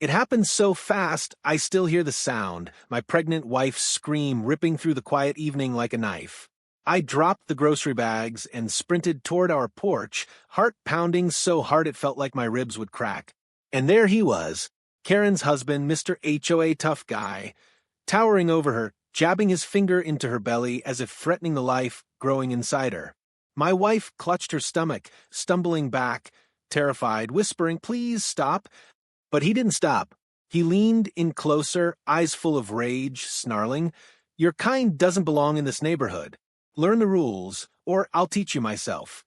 It happened so fast, I still hear the sound, my pregnant wife's scream ripping through the quiet evening like a knife. I dropped the grocery bags and sprinted toward our porch, heart pounding so hard it felt like my ribs would crack. And there he was, Karen's husband, Mr. HOA tough guy, towering over her, jabbing his finger into her belly as if threatening the life growing inside her. My wife clutched her stomach, stumbling back, terrified, whispering, "Please stop." But he didn't stop. He leaned in closer, eyes full of rage, snarling, "Your kind doesn't belong in this neighborhood. Learn the rules, or I'll teach you myself."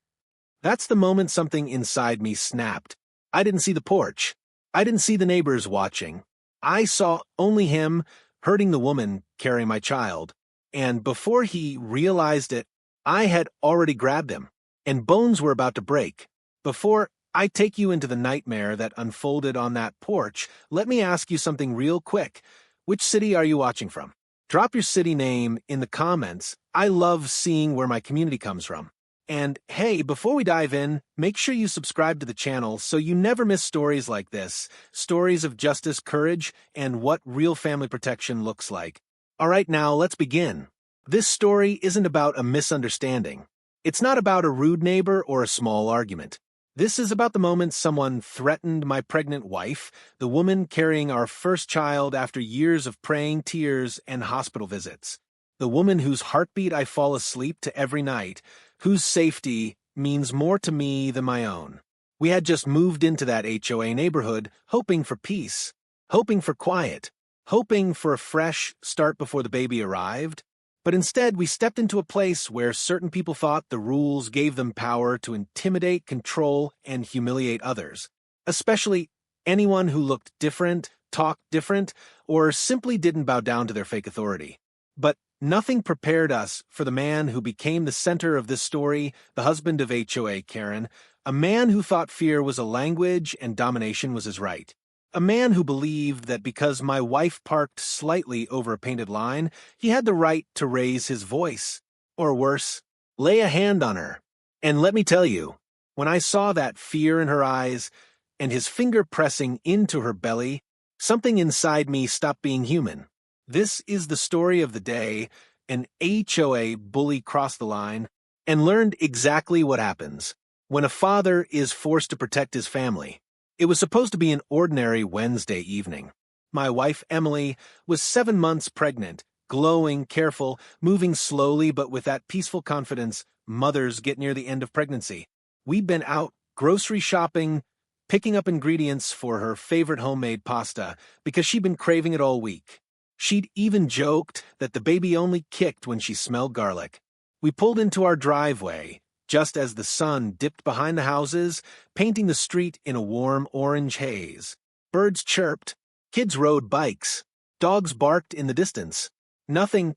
That's the moment something inside me snapped. I didn't see the porch. I didn't see the neighbors watching. I saw only him hurting the woman carrying my child. And before he realized it, I had already grabbed him, and bones were about to break. Before I take you into the nightmare that unfolded on that porch, let me ask you something real quick. Which city are you watching from? Drop your city name in the comments. I love seeing where my community comes from. And hey, before we dive in, make sure you subscribe to the channel so you never miss stories like this, stories of justice, courage, and what real family protection looks like. All right, now let's begin. This story isn't about a misunderstanding. It's not about a rude neighbor or a small argument. This is about the moment someone threatened my pregnant wife, the woman carrying our first child after years of praying, tears, and hospital visits. The woman whose heartbeat I fall asleep to every night, whose safety means more to me than my own. We had just moved into that HOA neighborhood, hoping for peace, hoping for quiet, hoping for a fresh start before the baby arrived. But instead, we stepped into a place where certain people thought the rules gave them power to intimidate, control, and humiliate others, especially anyone who looked different, talked different, or simply didn't bow down to their fake authority. But nothing prepared us for the man who became the center of this story, the husband of HOA Karen, a man who thought fear was a language and domination was his right. A man who believed that because my wife parked slightly over a painted line, he had the right to raise his voice. Or worse, lay a hand on her. And let me tell you, when I saw that fear in her eyes and his finger pressing into her belly, something inside me stopped being human. This is the story of the day an HOA bully crossed the line and learned exactly what happens when a father is forced to protect his family. It was supposed to be an ordinary Wednesday evening. My wife, Emily, was 7 months pregnant, glowing, careful, moving slowly but with that peaceful confidence mothers get near the end of pregnancy. We'd been out grocery shopping, picking up ingredients for her favorite homemade pasta because she'd been craving it all week. She'd even joked that the baby only kicked when she smelled garlic. We pulled into our driveway just as the sun dipped behind the houses, painting the street in a warm orange haze. Birds chirped, kids rode bikes, dogs barked in the distance. Nothing,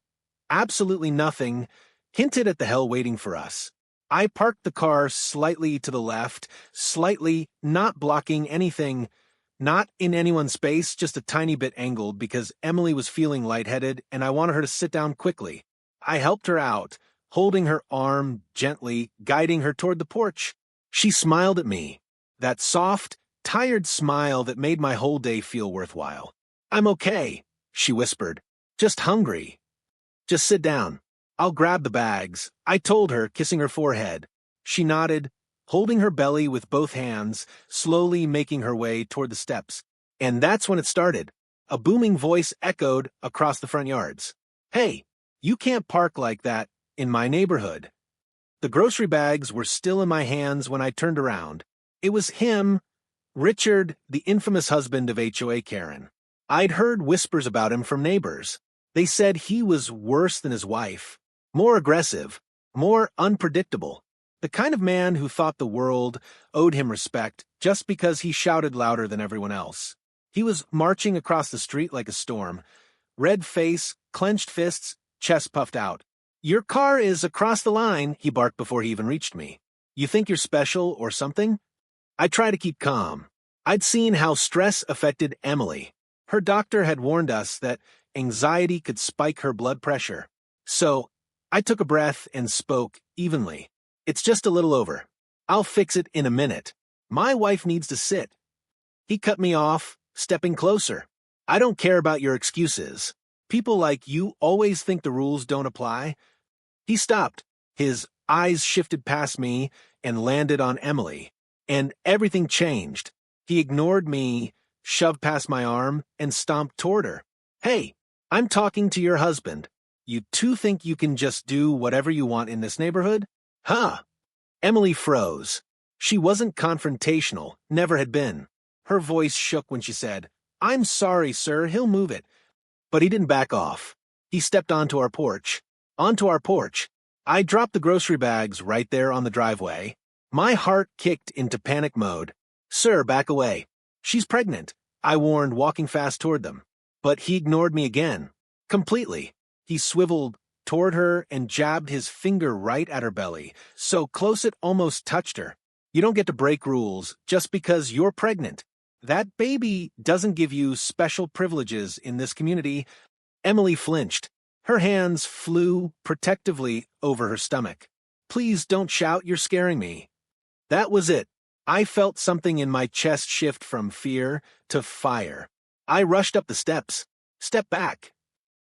absolutely nothing, hinted at the hell waiting for us. I parked the car slightly to the left, slightly not blocking anything, not in anyone's space, just a tiny bit angled because Emily was feeling lightheaded and I wanted her to sit down quickly. I helped her out, holding her arm gently, guiding her toward the porch. She smiled at me, that soft, tired smile that made my whole day feel worthwhile. "I'm okay," she whispered. "Just hungry. Just sit down. I'll grab the bags," I told her, kissing her forehead. She nodded, holding her belly with both hands, slowly making her way toward the steps. And that's when it started. A booming voice echoed across the front yards. "Hey, you can't park like that in my neighborhood." The grocery bags were still in my hands when I turned around. It was him, Richard, the infamous husband of HOA Karen. I'd heard whispers about him from neighbors. They said he was worse than his wife, more aggressive, more unpredictable, the kind of man who thought the world owed him respect just because he shouted louder than everyone else. He was marching across the street like a storm, red face, clenched fists, chest puffed out. "Your car is across the line," he barked before he even reached me. "You think you're special or something?" I try to keep calm. I'd seen how stress affected Emily. Her doctor had warned us that anxiety could spike her blood pressure. So I took a breath and spoke evenly. "It's just a little over. I'll fix it in a minute. My wife needs to sit." He cut me off, stepping closer. I don't care about your excuses. People like you always think the rules don't apply. He stopped. His eyes shifted past me and landed on Emily. And everything changed. He ignored me, shoved past my arm, and stomped toward her. Hey, I'm talking to your husband. You two think you can just do whatever you want in this neighborhood? Huh? Emily froze. She wasn't confrontational, never had been. Her voice shook when she said, I'm sorry, sir, he'll move it. But he didn't back off. He stepped onto our porch. Onto our porch. I dropped the grocery bags right there on the driveway. My heart kicked into panic mode. Sir, back away. She's pregnant, I warned, walking fast toward them. But he ignored me again. Completely. He swiveled toward her and jabbed his finger right at her belly, so close it almost touched her. You don't get to break rules just because you're pregnant. That baby doesn't give you special privileges in this community. Emily flinched. Her hands flew protectively over her stomach. Please don't shout, you're scaring me. That was it. I felt something in my chest shift from fear to fire. I rushed up the steps. Step back.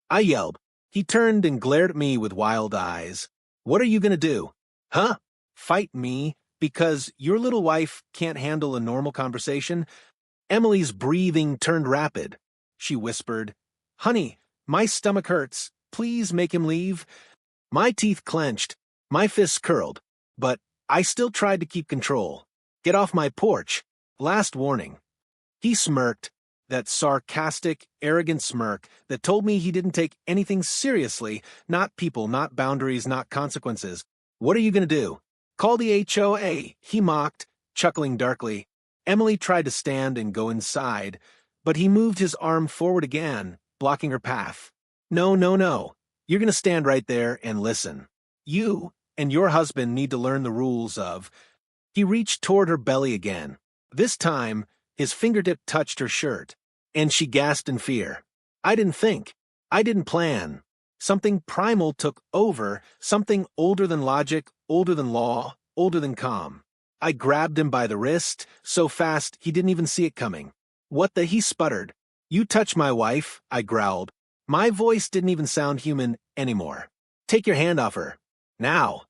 I yelled. He turned and glared at me with wild eyes. What are you gonna do? Huh? Fight me because your little wife can't handle a normal conversation? Emily's breathing turned rapid. She whispered, Honey, my stomach hurts. Please make him leave. My teeth clenched. My fists curled. But I still tried to keep control. Get off my porch. Last warning. He smirked, that sarcastic, arrogant smirk that told me he didn't take anything seriously, not people, not boundaries, not consequences. What are you going to do? Call the HOA, he mocked, chuckling darkly. Emily tried to stand and go inside, but he moved his arm forward again, blocking her path. No, no, no. You're going to stand right there and listen. You and your husband need to learn the rules of... He reached toward her belly again. This time, his fingertip touched her shirt, and she gasped in fear. I didn't think. I didn't plan. Something primal took over, something older than logic, older than law, older than calm. I grabbed him by the wrist, so fast he didn't even see it coming. What the? He sputtered. You touch my wife, I growled. My voice didn't even sound human anymore. Take your hand off her. Now.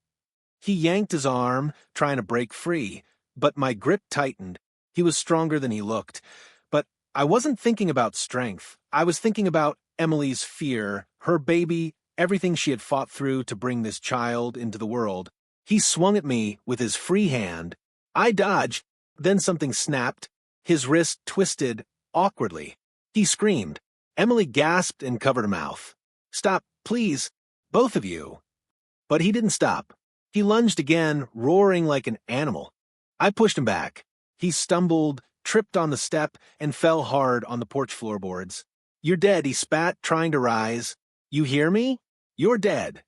He yanked his arm, trying to break free, but my grip tightened. He was stronger than he looked. But I wasn't thinking about strength. I was thinking about Emily's fear, her baby, everything she had fought through to bring this child into the world. He swung at me with his free hand. I dodged. Then something snapped. His wrist twisted awkwardly. He screamed. Emily gasped and covered her mouth. Stop, please, both of you. But he didn't stop. He lunged again, roaring like an animal. I pushed him back. He stumbled, tripped on the step, and fell hard on the porch floorboards. You're dead, he spat, trying to rise. You hear me? You're dead.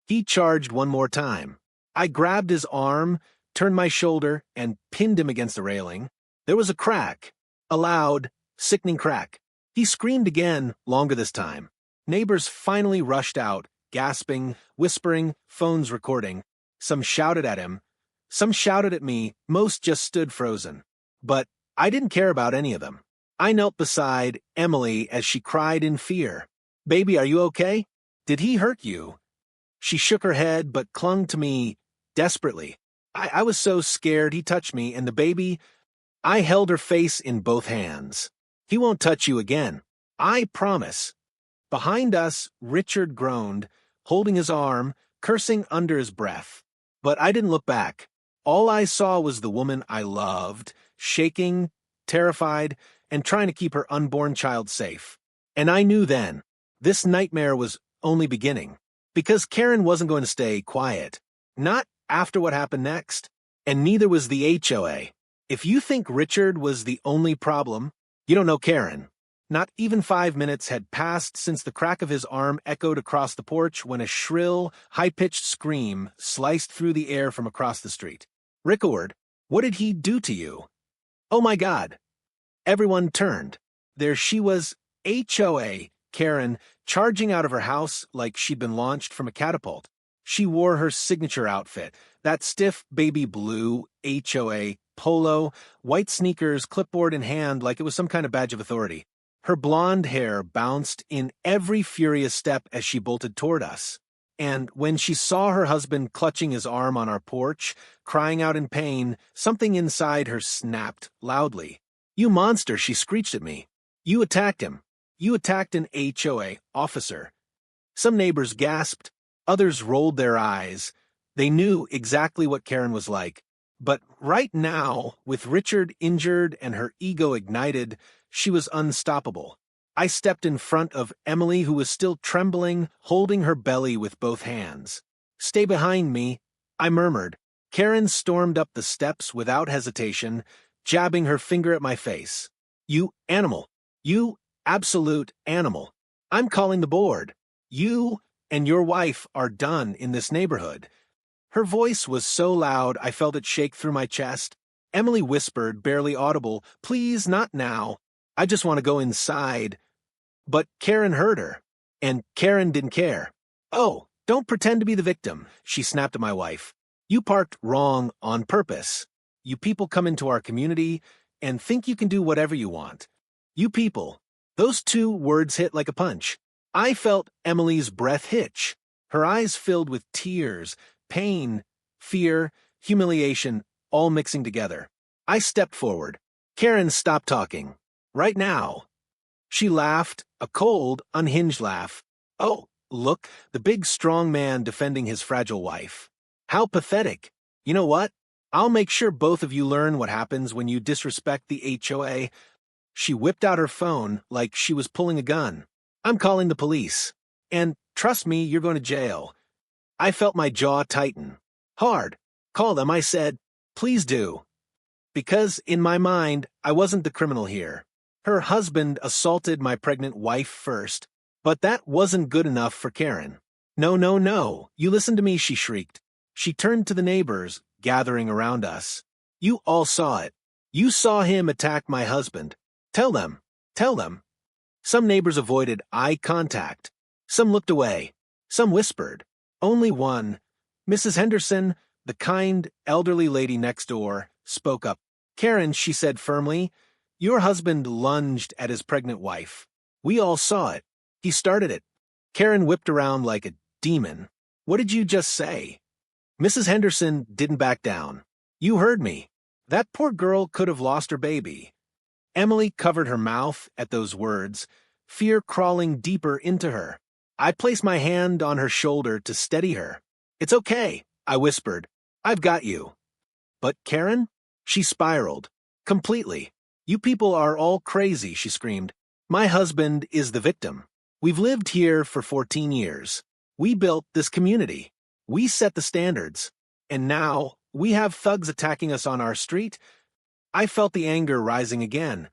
He charged one more time. I grabbed his arm, turned my shoulder, and pinned him against the railing. There was a crack. A loud, sickening crack. He screamed again, longer this time. Neighbors finally rushed out, gasping, whispering, phones recording. Some shouted at him. Some shouted at me. Most just stood frozen. But I didn't care about any of them. I knelt beside Emily as she cried in fear. Baby, are you okay? Did he hurt you? She shook her head but clung to me desperately. I was so scared he touched me, and the baby... I held her face in both hands. He won't touch you again. I promise. Behind us, Richard groaned, holding his arm, cursing under his breath. But I didn't look back. All I saw was the woman I loved, shaking, terrified, and trying to keep her unborn child safe. And I knew then, this nightmare was only beginning. Because Karen wasn't going to stay quiet. Not after what happened next. And neither was the HOA. If you think Richard was the only problem, you don't know Karen. Not even 5 minutes had passed since the crack of his arm echoed across the porch when a shrill, high-pitched scream sliced through the air from across the street. Rickard, what did he do to you? Oh my God. Everyone turned. There she was, HOA, Karen, charging out of her house like she'd been launched from a catapult. She wore her signature outfit, that stiff baby blue HOA polo, white sneakers, clipboard in hand like it was some kind of badge of authority. Her blonde hair bounced in every furious step as she bolted toward us. And when she saw her husband clutching his arm on our porch, crying out in pain, something inside her snapped loudly. "You monster," she screeched at me. "You attacked him. You attacked an HOA officer." Some neighbors gasped, others rolled their eyes. They knew exactly what Karen was like. But right now, with Richard injured and her ego ignited, she was unstoppable. I stepped in front of Emily, who was still trembling, holding her belly with both hands. "Stay behind me," I murmured. Karen stormed up the steps without hesitation, jabbing her finger at my face. "You animal. You absolute animal. I'm calling the board. You and your wife are done in this neighborhood." Her voice was so loud I felt it shake through my chest. Emily whispered, barely audible, "Please, not now. I just want to go inside." But Karen heard her, and Karen didn't care. "Oh, don't pretend to be the victim," she snapped at my wife. "You parked wrong on purpose. You people come into our community and think you can do whatever you want. You people." Those two words hit like a punch. I felt Emily's breath hitch. Her eyes filled with tears, pain, fear, humiliation, all mixing together. I stepped forward. "Karen, stop talking. Right now." She laughed, a cold, unhinged laugh. "Oh, look, the big, strong man defending his fragile wife. How pathetic. You know what? I'll make sure both of you learn what happens when you disrespect the HOA." She whipped out her phone like she was pulling a gun. "I'm calling the police. And trust me, you're going to jail." I felt my jaw tighten. "Hard. Call them," I said. "Please do." Because in my mind, I wasn't the criminal here. Her husband assaulted my pregnant wife first, but that wasn't good enough for Karen. "No, no, no. You listen to me," she shrieked. She turned to the neighbors, gathering around us. "You all saw it. You saw him attack my husband. Tell them. Tell them." Some neighbors avoided eye contact. Some looked away. Some whispered. Only one, Mrs. Henderson, the kind, elderly lady next door, spoke up. "Karen," she said firmly, "your husband lunged at his pregnant wife. We all saw it. He started it." Karen whipped around like a demon. "What did you just say?" Mrs. Henderson didn't back down. "You heard me. That poor girl could have lost her baby." Emily covered her mouth at those words, fear crawling deeper into her. I placed my hand on her shoulder to steady her. "It's okay," I whispered. "I've got you." But Karen? She spiraled. Completely. "You people are all crazy," she screamed. "My husband is the victim. We've lived here for 14 years. We built this community. We set the standards. And now we have thugs attacking us on our street." I felt the anger rising again.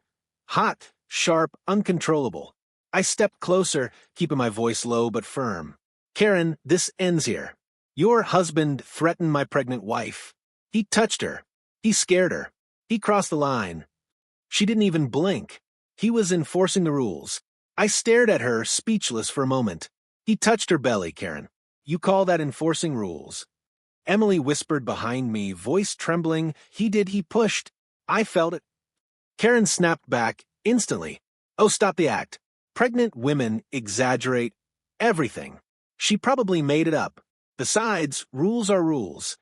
Hot, sharp, uncontrollable. I stepped closer, keeping my voice low but firm. "Karen, this ends here. Your husband threatened my pregnant wife. He touched her. He scared her. He crossed the line. She didn't even blink. He was enforcing the rules." I stared at her, speechless for a moment. "He touched her belly, Karen. You call that enforcing rules?" Emily whispered behind me, voice trembling. He pushed. I felt it." Karen snapped back, instantly. "Oh, stop the act. Pregnant women exaggerate everything. She probably made it up. Besides, rules are rules."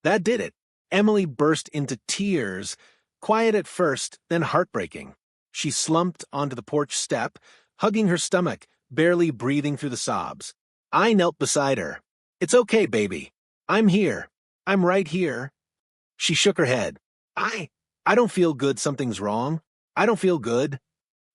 That did it. Emily burst into tears, quiet at first, then heartbreaking. She slumped onto the porch step, hugging her stomach, barely breathing through the sobs. I knelt beside her. "It's okay, baby. I'm here. I'm right here." She shook her head. I don't feel good. Something's wrong. I don't feel good."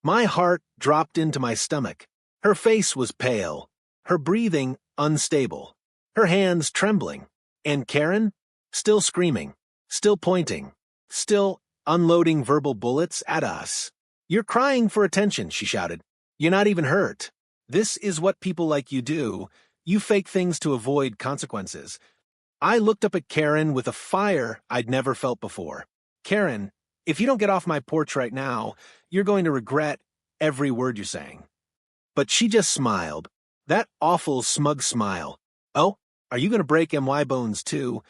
My heart dropped into my stomach. Her face was pale, her breathing unstable, her hands trembling. And Karen? Still screaming, still pointing, still unloading verbal bullets at us. "You're crying for attention," she shouted. "You're not even hurt. This is what people like you do. You fake things to avoid consequences." I looked up at Karen with a fire I'd never felt before. "Karen, if you don't get off my porch right now, you're going to regret every word you're saying." But she just smiled. That awful, smug smile. "Oh, are you going to break MY bones too?"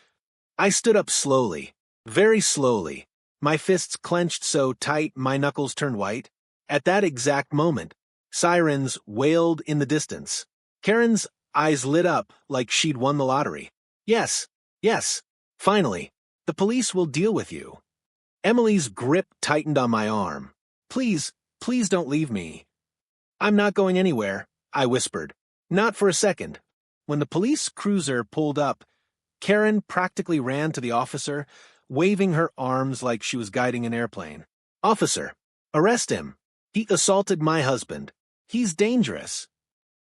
I stood up slowly, very slowly, my fists clenched so tight my knuckles turned white. At that exact moment, sirens wailed in the distance. Karen's eyes lit up like she'd won the lottery. Yes, yes, finally, the police will deal with you. Emily's grip tightened on my arm. Please, please don't leave me. I'm not going anywhere, I whispered. Not for a second. When the police cruiser pulled up, Karen practically ran to the officer, waving her arms like she was guiding an airplane. Officer, arrest him. He assaulted my husband. He's dangerous.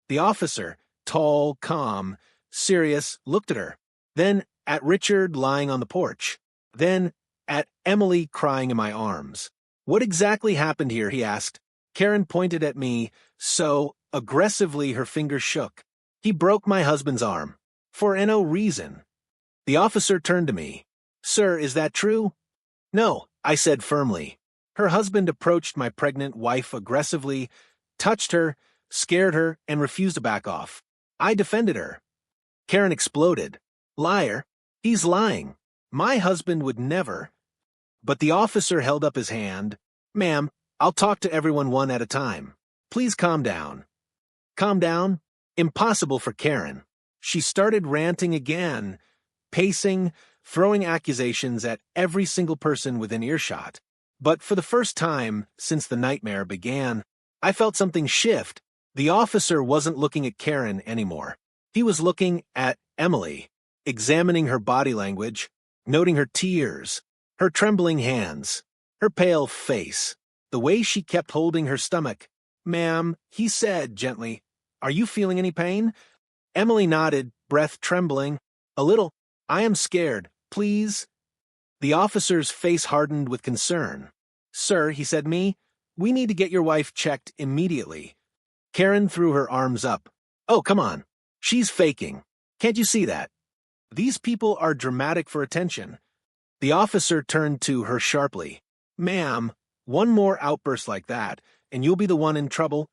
The officer, tall, calm, serious, looked at her. Then at Richard lying on the porch. Then at Emily crying in my arms. What exactly happened here, he asked. Karen pointed at me, so aggressively her fingers shook. He broke my husband's arm. For no reason. The officer turned to me. Sir, is that true? No, I said firmly. Her husband approached my pregnant wife aggressively, touched her, scared her, and refused to back off. I defended her. Karen exploded. Liar. He's lying. My husband would never. But the officer held up his hand. Ma'am, I'll talk to everyone one at a time. Please calm down. Calm down? Impossible for Karen. She started ranting again, pacing, throwing accusations at every single person within earshot. But for the first time since the nightmare began, I felt something shift. The officer wasn't looking at Karen anymore. He was looking at Emily, examining her body language, noting her tears, her trembling hands, her pale face, the way she kept holding her stomach. Ma'am, he said gently, are you feeling any pain? Emily nodded, breath trembling. A little. I am scared. Please? The officer's face hardened with concern. Sir, he said we need to get your wife checked immediately. Karen threw her arms up. Oh, come on. She's faking. Can't you see that? These people are dramatic for attention. The officer turned to her sharply. Ma'am, one more outburst like that, and you'll be the one in trouble.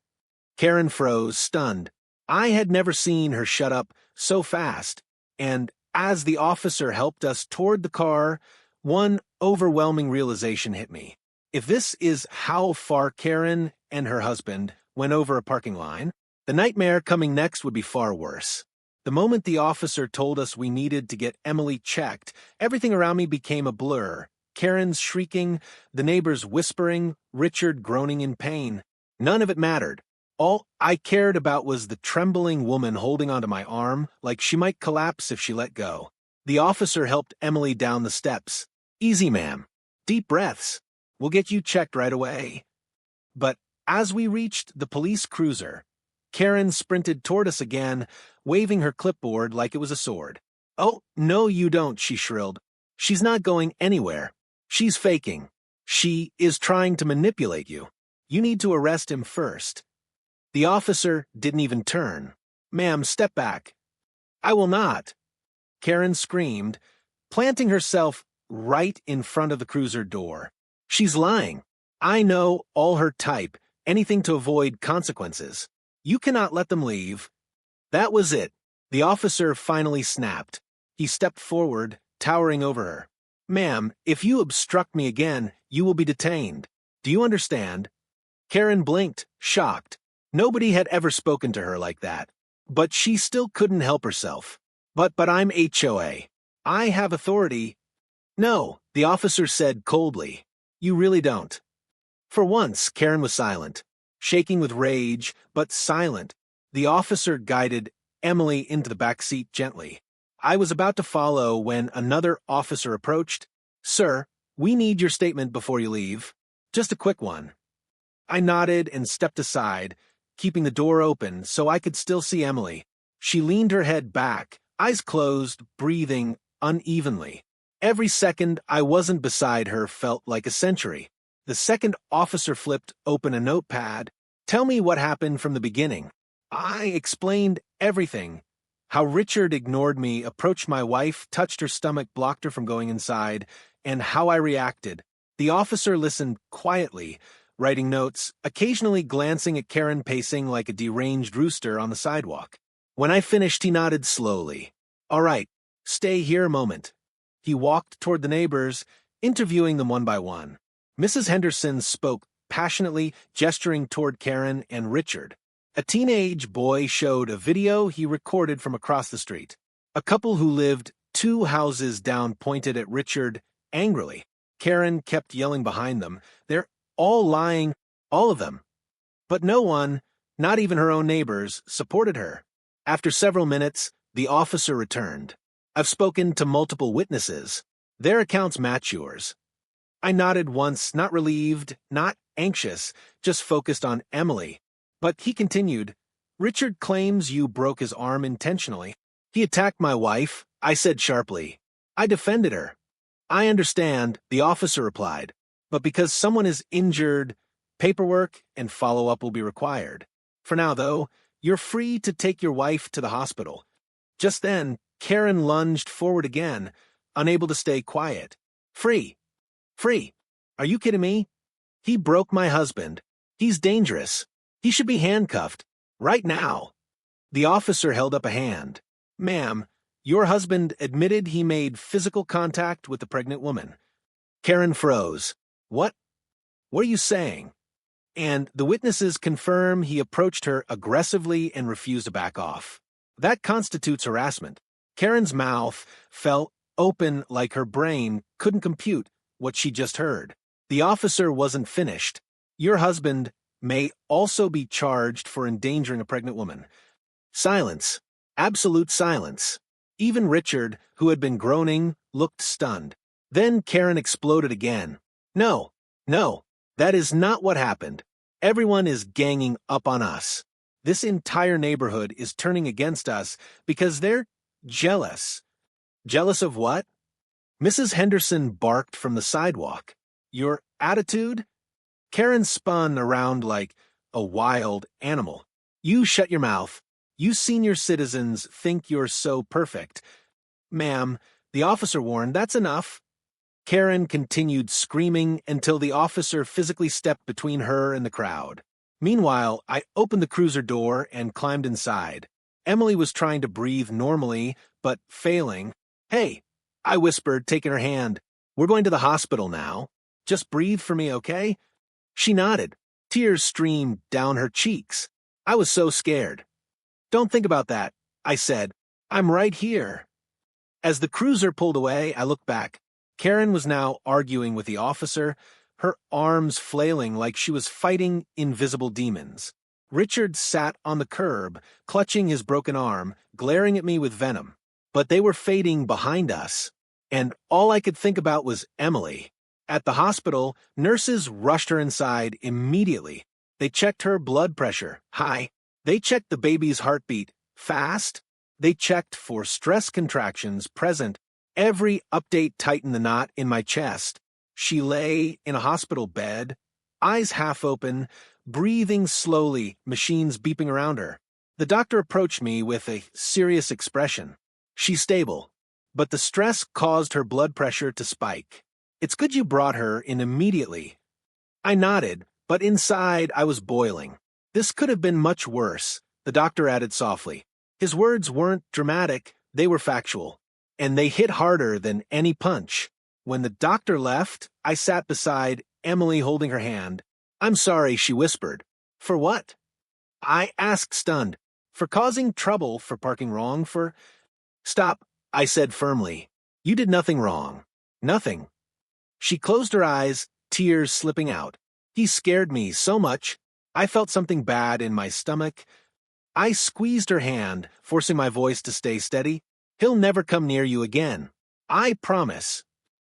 Karen froze, stunned. I had never seen her shut up so fast, and as the officer helped us toward the car, one overwhelming realization hit me. If this is how far Karen and her husband went over a parking line, the nightmare coming next would be far worse. The moment the officer told us we needed to get Emily checked, everything around me became a blur. Karen's shrieking, the neighbors whispering, Richard groaning in pain. None of it mattered. All I cared about was the trembling woman holding onto my arm like she might collapse if she let go. The officer helped Emily down the steps. Easy, ma'am. Deep breaths. We'll get you checked right away. But as we reached the police cruiser, Karen sprinted toward us again, waving her clipboard like it was a sword. Oh, no you don't, she shrilled. She's not going anywhere. She's faking. She is trying to manipulate you. You need to arrest him first. The officer didn't even turn. Ma'am, step back. I will not. Karen screamed, planting herself right in front of the cruiser door. She's lying. I know all her type, anything to avoid consequences. You cannot let them leave. That was it. The officer finally snapped. He stepped forward, towering over her. Ma'am, if you obstruct me again, you will be detained. Do you understand? Karen blinked, shocked. Nobody had ever spoken to her like that. But she still couldn't help herself. But I'm HOA. I have authority. No, the officer said coldly. You really don't. For once, Karen was silent, shaking with rage, but silent. The officer guided Emily into the back seat gently. I was about to follow when another officer approached. Sir, we need your statement before you leave. Just a quick one. I nodded and stepped aside, keeping the door open so I could still see Emily. She leaned her head back, eyes closed, breathing unevenly. Every second I wasn't beside her felt like a century. The second officer flipped open a notepad. Tell me what happened from the beginning. I explained everything. How Richard ignored me, approached my wife, touched her stomach, blocked her from going inside, and how I reacted. The officer listened quietly, writing notes, occasionally glancing at Karen pacing like a deranged rooster on the sidewalk. When I finished, he nodded slowly. All right, stay here a moment. He walked toward the neighbors, interviewing them one by one. Mrs. Henderson spoke passionately, gesturing toward Karen and Richard. A teenage boy showed a video he recorded from across the street. A couple who lived 2 houses down pointed at Richard angrily. Karen kept yelling behind them, "They're all lying, all of them." But no one, not even her own neighbors, supported her. After several minutes, the officer returned. "I've spoken to multiple witnesses. Their accounts match yours." I nodded once, not relieved, not anxious, just focused on Emily. But he continued, "Richard claims you broke his arm intentionally. He attacked my wife," I said sharply. "I defended her." "I understand," the officer replied, "but because someone is injured, paperwork and follow-up will be required. For now, though, you're free to take your wife to the hospital." Just then, Karen lunged forward again, unable to stay quiet. "Free? Free? Are you kidding me? He broke my husband. He's dangerous. He should be handcuffed. Right now." The officer held up a hand. "Ma'am, your husband admitted he made physical contact with the pregnant woman." Karen froze. What are you saying?" "And the witnesses confirm he approached her aggressively and refused to back off. That constitutes harassment." Karen's mouth fell open like her brain couldn't compute what she just heard. The officer wasn't finished. "Your husband may also be charged for endangering a pregnant woman." Silence. Absolute silence. Even Richard, who had been groaning, looked stunned. Then Karen exploded again. No, that is not what happened. Everyone is ganging up on us. This entire neighborhood is turning against us because they're jealous." "Jealous of what?" Mrs. Henderson barked from the sidewalk. "Your attitude?" Karen spun around like a wild animal. "You shut your mouth. You senior citizens think you're so perfect." "Ma'am," the officer warned, "that's enough." Karen continued screaming until the officer physically stepped between her and the crowd. Meanwhile, I opened the cruiser door and climbed inside. Emily was trying to breathe normally, but failing. "Hey," I whispered, taking her hand. "We're going to the hospital now. Just breathe for me, okay?" She nodded. Tears streamed down her cheeks. I was so scared. "Don't think about that," I said. "I'm right here." As the cruiser pulled away, I looked back. Karen was now arguing with the officer, her arms flailing like she was fighting invisible demons. Richard sat on the curb, clutching his broken arm, glaring at me with venom. But they were fading behind us, and all I could think about was Emily. At the hospital, nurses rushed her inside immediately. They checked her blood pressure, high. They checked the baby's heartbeat, fast. They checked for stress contractions, present. Every update tightened the knot in my chest. She lay in a hospital bed, eyes half open, breathing slowly, machines beeping around her. The doctor approached me with a serious expression. "She's stable, but the stress caused her blood pressure to spike. It's good you brought her in immediately." I nodded, but inside I was boiling. "This could have been much worse," the doctor added softly. His words weren't dramatic, they were factual. And they hit harder than any punch. When the doctor left, I sat beside Emily holding her hand. "I'm sorry," she whispered. "For what?" I asked, stunned. "For causing trouble, for parking wrong, for—" "Stop," I said firmly. "You did nothing wrong. Nothing." She closed her eyes, tears slipping out. He scared me so much. I felt something bad in my stomach. I squeezed her hand, forcing my voice to stay steady. "He'll never come near you again. I promise."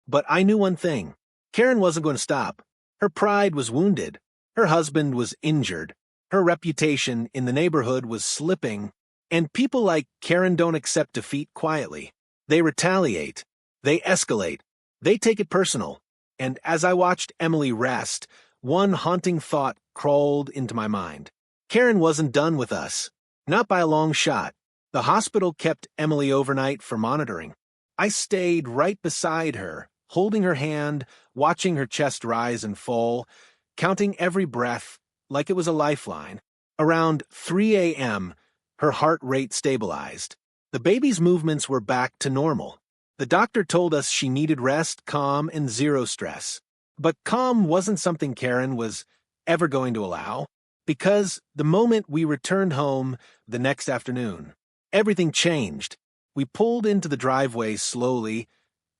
But I knew one thing. Karen wasn't going to stop. Her pride was wounded. Her husband was injured. Her reputation in the neighborhood was slipping. And people like Karen don't accept defeat quietly. They retaliate. They escalate. They take it personal. And as I watched Emily rest, one haunting thought crawled into my mind. Karen wasn't done with us. Not by a long shot. The hospital kept Emily overnight for monitoring. I stayed right beside her, holding her hand, watching her chest rise and fall, counting every breath like it was a lifeline. Around 3 a.m., her heart rate stabilized. The baby's movements were back to normal. The doctor told us she needed rest, calm, and zero stress. But calm wasn't something Karen was ever going to allow, because the moment we returned home the next afternoon, everything changed. We pulled into the driveway slowly,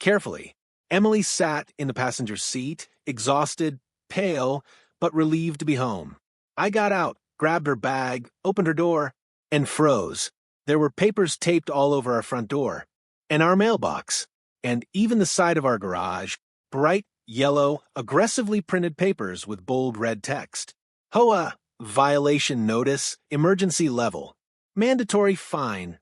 carefully. Emily sat in the passenger seat, exhausted, pale, but relieved to be home. I got out, grabbed her bag, opened her door, and froze. There were papers taped all over our front door, and our mailbox, and even the side of our garage, bright, yellow, aggressively printed papers with bold red text. HOA, violation notice, emergency level, mandatory fine,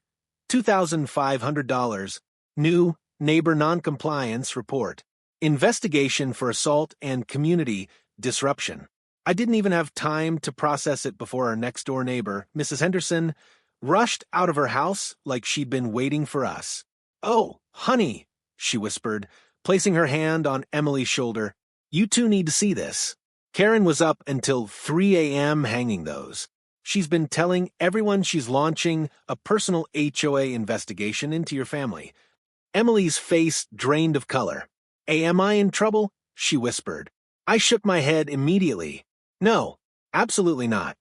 $2,500, new neighbor noncompliance report, investigation for assault and community disruption. I didn't even have time to process it before our next-door neighbor, Mrs. Henderson, rushed out of her house like she'd been waiting for us. "Oh, honey," she whispered, placing her hand on Emily's shoulder. "You two need to see this." Karen was up until 3 a.m. hanging those. She's been telling everyone she's launching a personal HOA investigation into your family. Emily's face drained of color. "Am I in trouble?" she whispered. I shook my head immediately. No, absolutely not.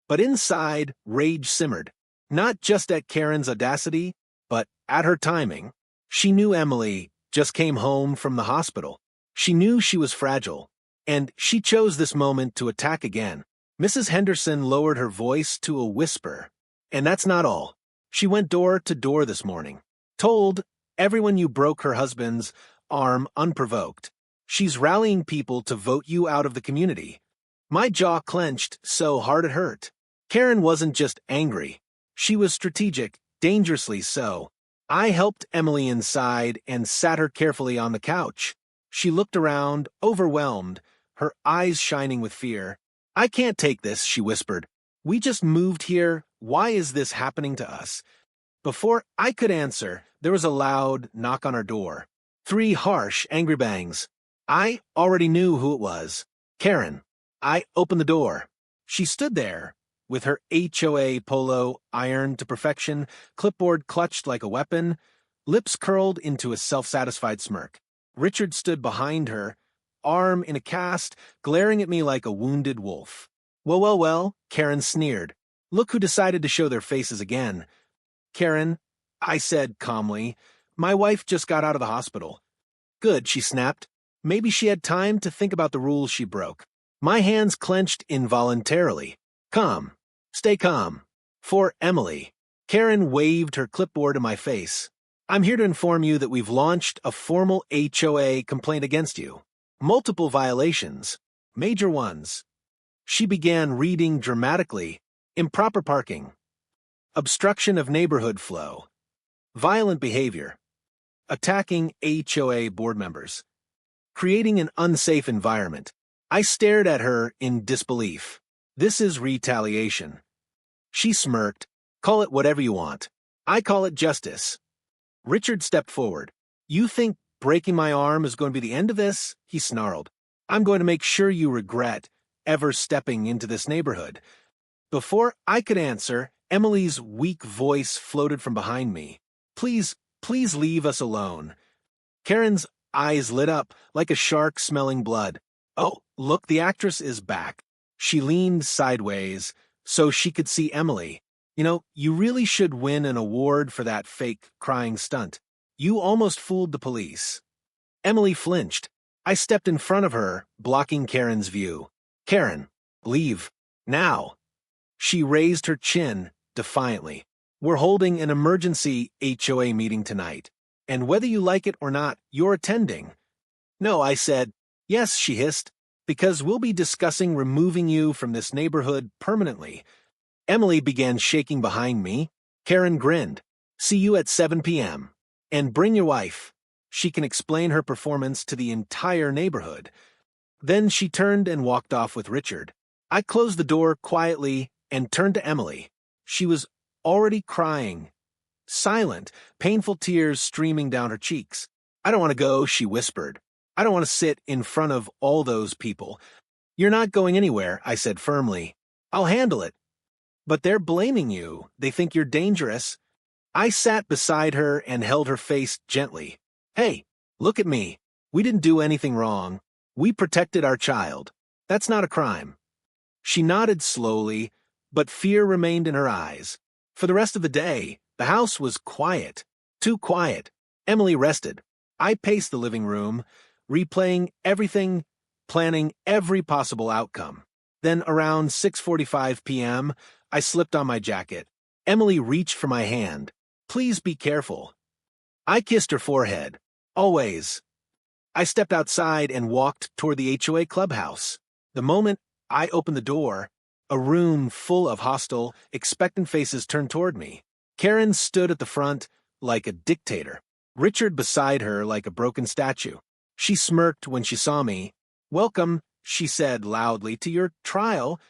But inside, rage simmered. Not just at Karen's audacity, but at her timing. She knew Emily just came home from the hospital. She knew she was fragile, and she chose this moment to attack again. Mrs. Henderson lowered her voice to a whisper. And that's not all. She went door to door this morning. Told everyone you broke her husband's arm unprovoked. She's rallying people to vote you out of the community. My jaw clenched so hard it hurt. Karen wasn't just angry. She was strategic, dangerously so. I helped Emily inside and sat her carefully on the couch. She looked around, overwhelmed, her eyes shining with fear. "I can't take this," she whispered. "We just moved here. Why is this happening to us?" Before I could answer, there was a loud knock on our door. 3 harsh, angry bangs. I already knew who it was. Karen. I opened the door. She stood there, with her HOA polo ironed to perfection, clipboard clutched like a weapon, lips curled into a self-satisfied smirk. Richard stood behind her, arm in a cast, glaring at me like a wounded wolf. "Well, well, well," Karen sneered. "Look who decided to show their faces again." "Karen," I said calmly, "my wife just got out of the hospital." "Good," she snapped. Maybe she had time to think about the rules she broke. My hands clenched involuntarily. "Calm. Stay calm. For Emily." Karen waved her clipboard in my face. "I'm here to inform you that we've launched a formal HOA complaint against you. Multiple violations. Major ones." She began reading dramatically. "Improper parking. Obstruction of neighborhood flow. Violent behavior. Attacking HOA board members. Creating an unsafe environment." I stared at her in disbelief. "This is retaliation." She smirked. "Call it whatever you want. I call it justice." Richard stepped forward. "You think breaking my arm is going to be the end of this?" he snarled. "I'm going to make sure you regret ever stepping into this neighborhood." Before I could answer, Emily's weak voice floated from behind me. Please leave us alone." Karen's eyes lit up like a shark smelling blood. "Oh, look, the actress is back." She leaned sideways so she could see Emily. "You know, you really should win an award for that fake crying stunt. You almost fooled the police." Emily flinched. I stepped in front of her, blocking Karen's view. "Karen, leave. Now." She raised her chin defiantly. "We're holding an emergency HOA meeting tonight, and whether you like it or not, you're attending." "No," I said. "Yes," she hissed, "because we'll be discussing removing you from this neighborhood permanently." Emily began shaking behind me. Karen grinned. "See you at 7 p.m. And bring your wife. She can explain her performance to the entire neighborhood." Then she turned and walked off with Richard. I closed the door quietly and turned to Emily. She was already crying. Silent, painful tears streaming down her cheeks. "I don't want to go," she whispered. "I don't want to sit in front of all those people." "You're not going anywhere," I said firmly. "I'll handle it." "But they're blaming you. They think you're dangerous." I sat beside her and held her face gently. Hey, look at me. We didn't do anything wrong. We protected our child. That's not a crime. She nodded slowly, but fear remained in her eyes. For the rest of the day, the house was quiet. Too quiet. Emily rested. I paced the living room, replaying everything, planning every possible outcome. Then around 6:45 p.m., I slipped on my jacket. Emily reached for my hand. Please be careful. I kissed her forehead. Always. I stepped outside and walked toward the HOA clubhouse. The moment I opened the door, a room full of hostile, expectant faces turned toward me. Karen stood at the front like a dictator, Richard beside her like a broken statue. She smirked when she saw me. "Welcome," she said loudly, "to your trial."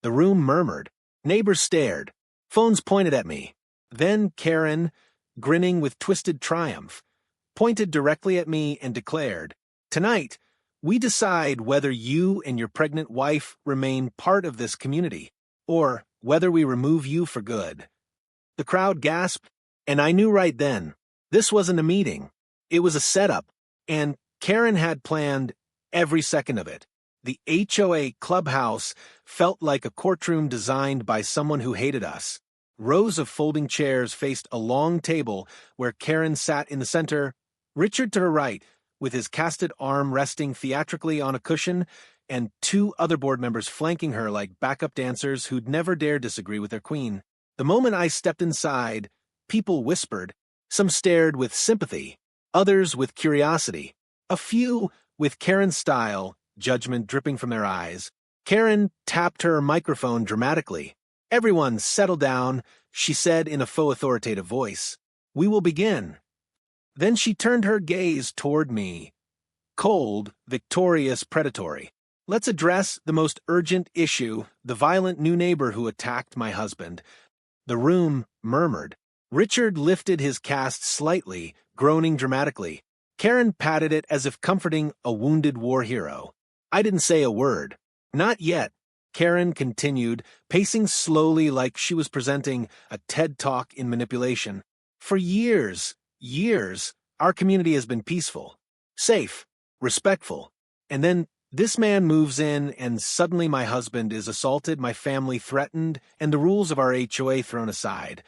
The room murmured. Neighbors stared. Phones pointed at me. Then Karen, grinning with twisted triumph, pointed directly at me and declared, "Tonight, we decide whether you and your pregnant wife remain part of this community, or whether we remove you for good." The crowd gasped, and I knew right then, this wasn't a meeting. It was a setup, and Karen had planned every second of it. The HOA clubhouse felt like a courtroom designed by someone who hated us. Rows of folding chairs faced a long table where Karen sat in the center, Richard to her right, with his casted arm resting theatrically on a cushion, and two other board members flanking her like backup dancers who'd never dare disagree with their queen. The moment I stepped inside, people whispered. Some stared with sympathy, others with curiosity, a few with Karen's style, judgment dripping from their eyes. Karen tapped her microphone dramatically. "Everyone, settle down," she said in a faux authoritative voice. "We will begin." Then she turned her gaze toward me. Cold, victorious, predatory. "Let's address the most urgent issue, the violent new neighbor who attacked my husband." The room murmured. Richard lifted his cast slightly, groaning dramatically. Karen patted it as if comforting a wounded war hero. I didn't say a word. "Not yet," Karen continued, pacing slowly like she was presenting a TED Talk in manipulation. "For years, our community has been peaceful, safe, respectful. And then this man moves in and suddenly my husband is assaulted, my family threatened, and the rules of our HOA thrown aside."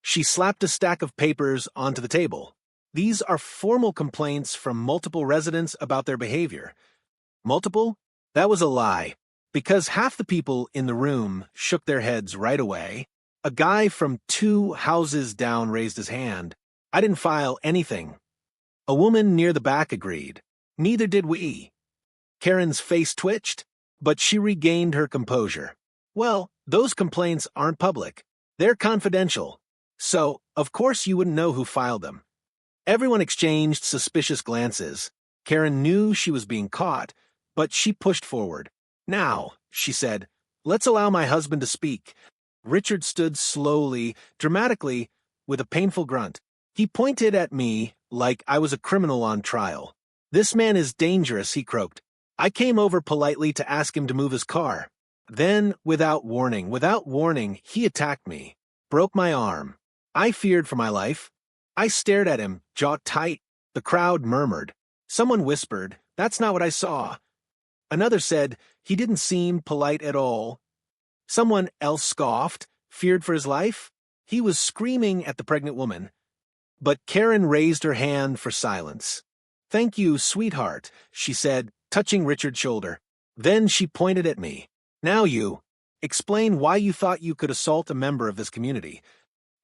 She slapped a stack of papers onto the table. "These are formal complaints from multiple residents about their behavior." Multiple? That was a lie, because half the people in the room shook their heads right away. A guy from 2 houses down raised his hand. "I didn't file anything." A woman near the back agreed. "Neither did we." Karen's face twitched, but she regained her composure. "Well, those complaints aren't public. They're confidential. So, of course you wouldn't know who filed them." Everyone exchanged suspicious glances. Karen knew she was being caught, but she pushed forward. "Now," she said, "let's allow my husband to speak." Richard stood slowly, dramatically, with a painful grunt. He pointed at me like I was a criminal on trial. "This man is dangerous," he croaked. "I came over politely to ask him to move his car. Then, without warning, he attacked me, broke my arm. I feared for my life. I stared at him, jaw tight. The crowd murmured. Someone whispered, "That's not what I saw." Another said, "He didn't seem polite at all." Someone else scoffed, feared for his life. He was screaming at the pregnant woman. But Karen raised her hand for silence. "Thank you, sweetheart," she said, touching Richard's shoulder. Then she pointed at me. "Now you. Explain why you thought you could assault a member of this community."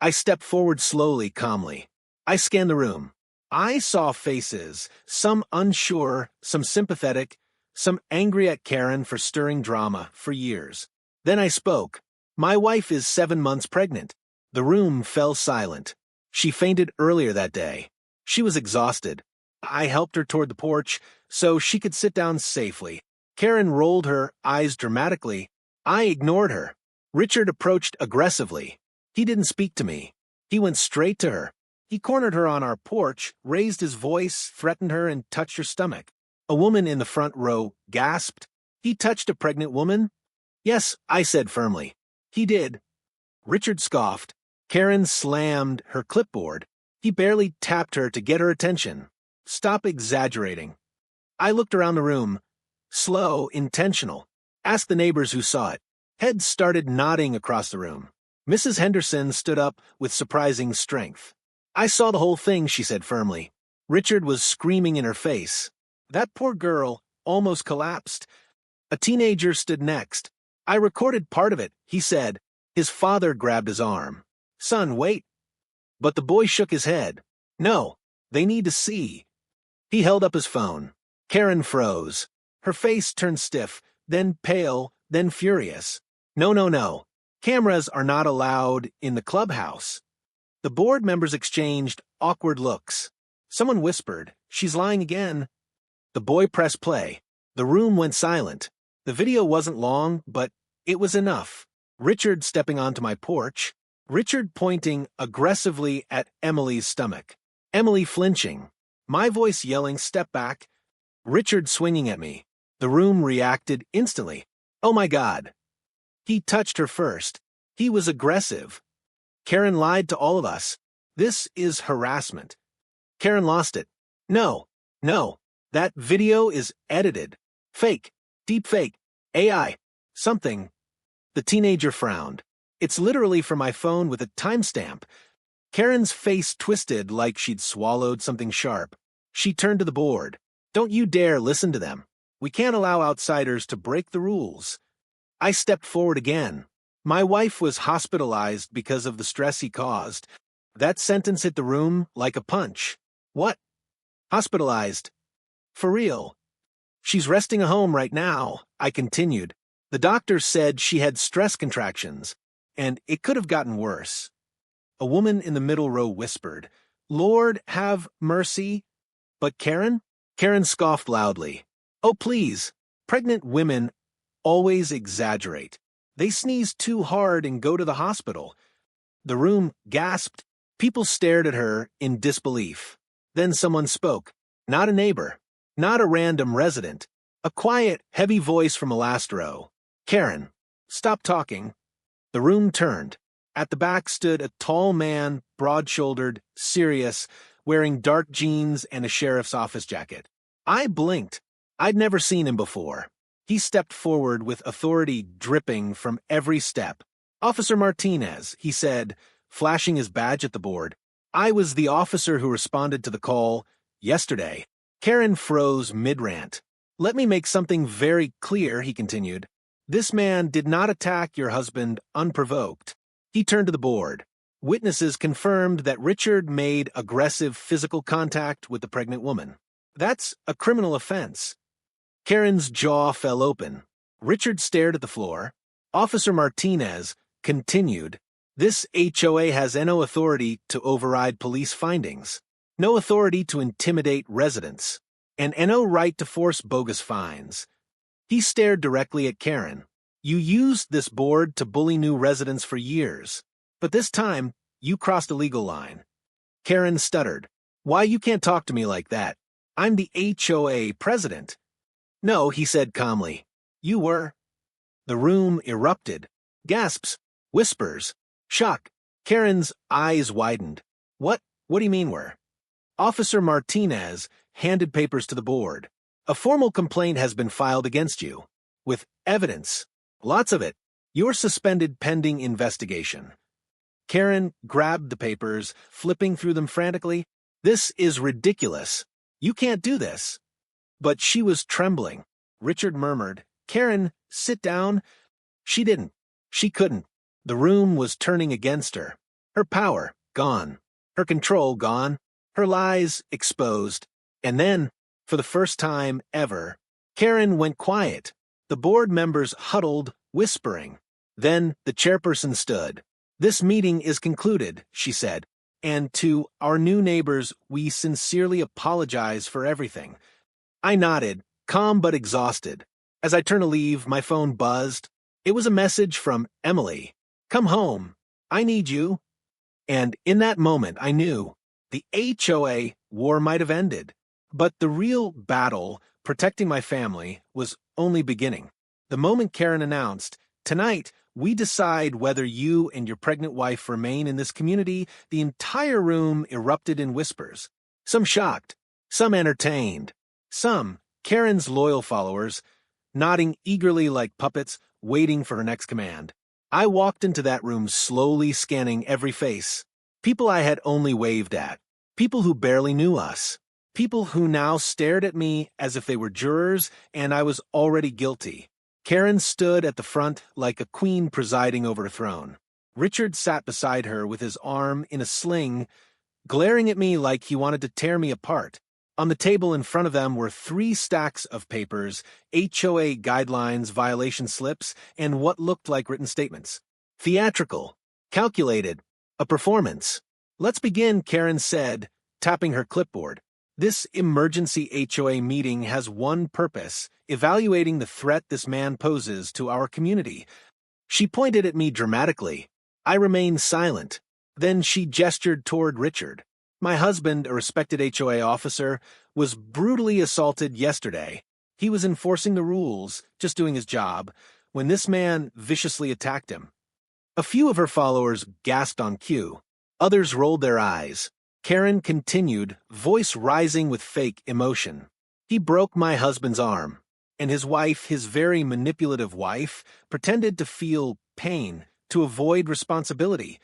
I stepped forward slowly, calmly. I scanned the room. I saw faces, some unsure, some sympathetic, some angry at Karen for stirring drama for years. Then I spoke. "My wife is 7 months pregnant." The room fell silent. She fainted earlier that day. She was exhausted. I helped her toward the porch so she could sit down safely. Karen rolled her eyes dramatically. I ignored her. Richard approached aggressively. He didn't speak to me. He went straight to her. He cornered her on our porch, raised his voice, threatened her, and touched her stomach. A woman in the front row gasped. "He touched a pregnant woman?" "Yes," I said firmly. "He did." Richard scoffed. Karen slammed her clipboard. He barely tapped her to get her attention. stop exaggerating. I looked around the room. Slow, intentional. Asked the neighbors who saw it. Heads started nodding across the room. Mrs. Henderson stood up with surprising strength. I saw the whole thing, she said firmly. Richard was screaming in her face. That poor girl almost collapsed. A teenager stood next. I recorded part of it, he said. His father grabbed his arm. Son, wait. But the boy shook his head. No, they need to see. He held up his phone. Karen froze. Her face turned stiff, then pale, then furious. No, no, no. Cameras are not allowed in the clubhouse. The board members exchanged awkward looks. Someone whispered, she's lying again. The boy pressed play. The room went silent. The video wasn't long, but it was enough. Richard stepping onto my porch. Richard pointing aggressively at Emily's stomach. Emily flinching. My voice yelling, step back. Richard swinging at me. The room reacted instantly. Oh my God. He touched her first. He was aggressive. Karen lied to all of us. This is harassment. Karen lost it. No, that video is edited. Fake, deep fake, AI, something. The teenager frowned. It's literally from my phone with a timestamp. Karen's face twisted like she'd swallowed something sharp. She turned to the board. Don't you dare listen to them. We can't allow outsiders to break the rules. I stepped forward again. My wife was hospitalized because of the stress he caused. That sentence hit the room like a punch. What? Hospitalized? For real? She's resting at home right now, I continued. The doctor said she had stress contractions, and it could have gotten worse. A woman in the middle row whispered, Lord, have mercy. But Karen? Karen scoffed loudly. Oh, please. Pregnant women always exaggerate. They sneeze too hard and go to the hospital. The room gasped. People stared at her in disbelief. Then someone spoke. Not a neighbor. Not a random resident. A quiet, heavy voice from the last row. Karen, stop talking. The room turned. At the back stood a tall man, broad-shouldered, serious, wearing dark jeans and a sheriff's office jacket. I blinked. I'd never seen him before. He stepped forward with authority dripping from every step. Officer Martinez, he said, flashing his badge at the board. I was the officer who responded to the call yesterday. Karen froze mid-rant. Let me make something very clear, he continued. This man did not attack your husband unprovoked. He turned to the board. Witnesses confirmed that Richard made aggressive physical contact with the pregnant woman. That's a criminal offense. Karen's jaw fell open. Richard stared at the floor. Officer Martinez continued, This HOA has no authority to override police findings, no authority to intimidate residents, and no right to force bogus fines. He stared directly at Karen. You used this board to bully new residents for years, but this time you crossed a legal line. Karen stuttered. Why, you can't talk to me like that. I'm the HOA president. No, he said calmly. You were. The room erupted. Gasps, whispers, shock. Karen's eyes widened. What do you mean were? Officer Martinez handed papers to the board. A formal complaint has been filed against you. With evidence. Lots of it. You're suspended pending investigation. Karen grabbed the papers, flipping through them frantically. This is ridiculous. You can't do this. But she was trembling. Richard murmured, Karen, sit down. She didn't. She couldn't. The room was turning against her. Her power, gone. Her control, gone. Her lies, exposed. And then, for the first time ever, Karen went quiet. The board members huddled, whispering. Then the chairperson stood. This meeting is concluded, she said. And to our new neighbors, we sincerely apologize for everything. I nodded, calm but exhausted. As I turned to leave, my phone buzzed. It was a message from Emily. Come home. I need you. And in that moment, I knew the HOA war might have ended. But the real battle, protecting my family, was only beginning. The moment Karen announced, tonight, we decide whether you and your pregnant wife remain in this community, the entire room erupted in whispers. Some shocked, some entertained, some, Karen's loyal followers, nodding eagerly like puppets, waiting for her next command. I walked into that room slowly scanning every face. People I had only waved at. People who barely knew us. People who now stared at me as if they were jurors and I was already guilty. Karen stood at the front like a queen presiding over a throne. Richard sat beside her with his arm in a sling, glaring at me like he wanted to tear me apart. On the table in front of them were 3 stacks of papers, HOA guidelines, violation slips, and what looked like written statements. Theatrical. Calculated. A performance. "Let's begin," Karen said, tapping her clipboard. "This emergency HOA meeting has one purpose, evaluating the threat this man poses to our community." She pointed at me dramatically. I remained silent. Then she gestured toward Richard. "My husband, a respected HOA officer, was brutally assaulted yesterday. He was enforcing the rules, just doing his job, when this man viciously attacked him." A few of her followers gasped on cue. Others rolled their eyes. Karen continued, voice rising with fake emotion. "He broke my husband's arm, and his wife, his very manipulative wife, pretended to feel pain, to avoid responsibility."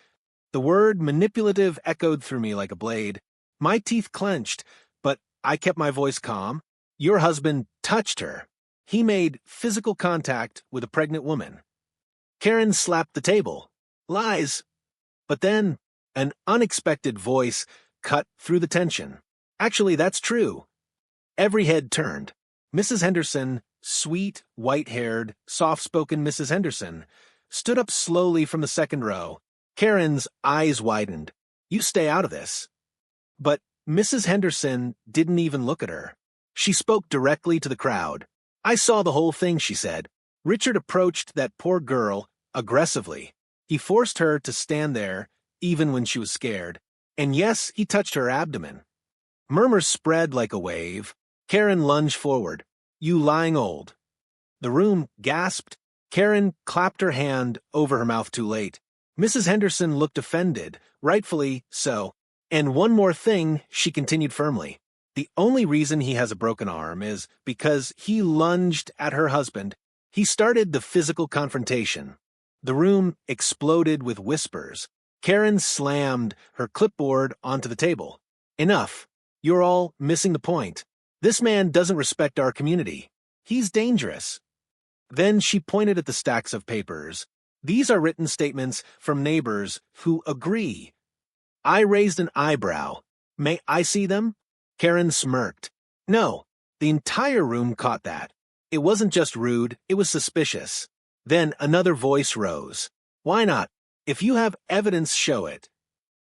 The word manipulative echoed through me like a blade. My teeth clenched, but I kept my voice calm. "Your husband touched her. He made physical contact with a pregnant woman." Karen slapped the table. "Lies." But then, an unexpected voice cut through the tension. "Actually, that's true." Every head turned. Mrs. Henderson, sweet, white-haired, soft-spoken Mrs. Henderson, stood up slowly from the second row. Karen's eyes widened. "You stay out of this." But Mrs. Henderson didn't even look at her. She spoke directly to the crowd. "I saw the whole thing," she said. "Richard approached that poor girl aggressively. He forced her to stand there, even when she was scared. And yes, he touched her abdomen." Murmurs spread like a wave. Karen lunged forward. "You lying old." The room gasped. Karen clapped her hand over her mouth too late. Mrs. Henderson looked offended, rightfully so. "And one more thing," she continued firmly. "The only reason he has a broken arm is because he lunged at her husband. He started the physical confrontation." The room exploded with whispers. Karen slammed her clipboard onto the table. "Enough. You're all missing the point. This man doesn't respect our community. He's dangerous." Then she pointed at the stacks of papers. "These are written statements from neighbors who agree." I raised an eyebrow. "May I see them?" Karen smirked. "No." The entire room caught that. It wasn't just rude, it was suspicious. Then another voice rose. "Why not? If you have evidence, show it."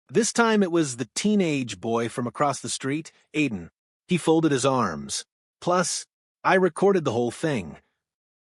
This time it was the teenage boy from across the street, Aiden. He folded his arms. "Plus, I recorded the whole thing."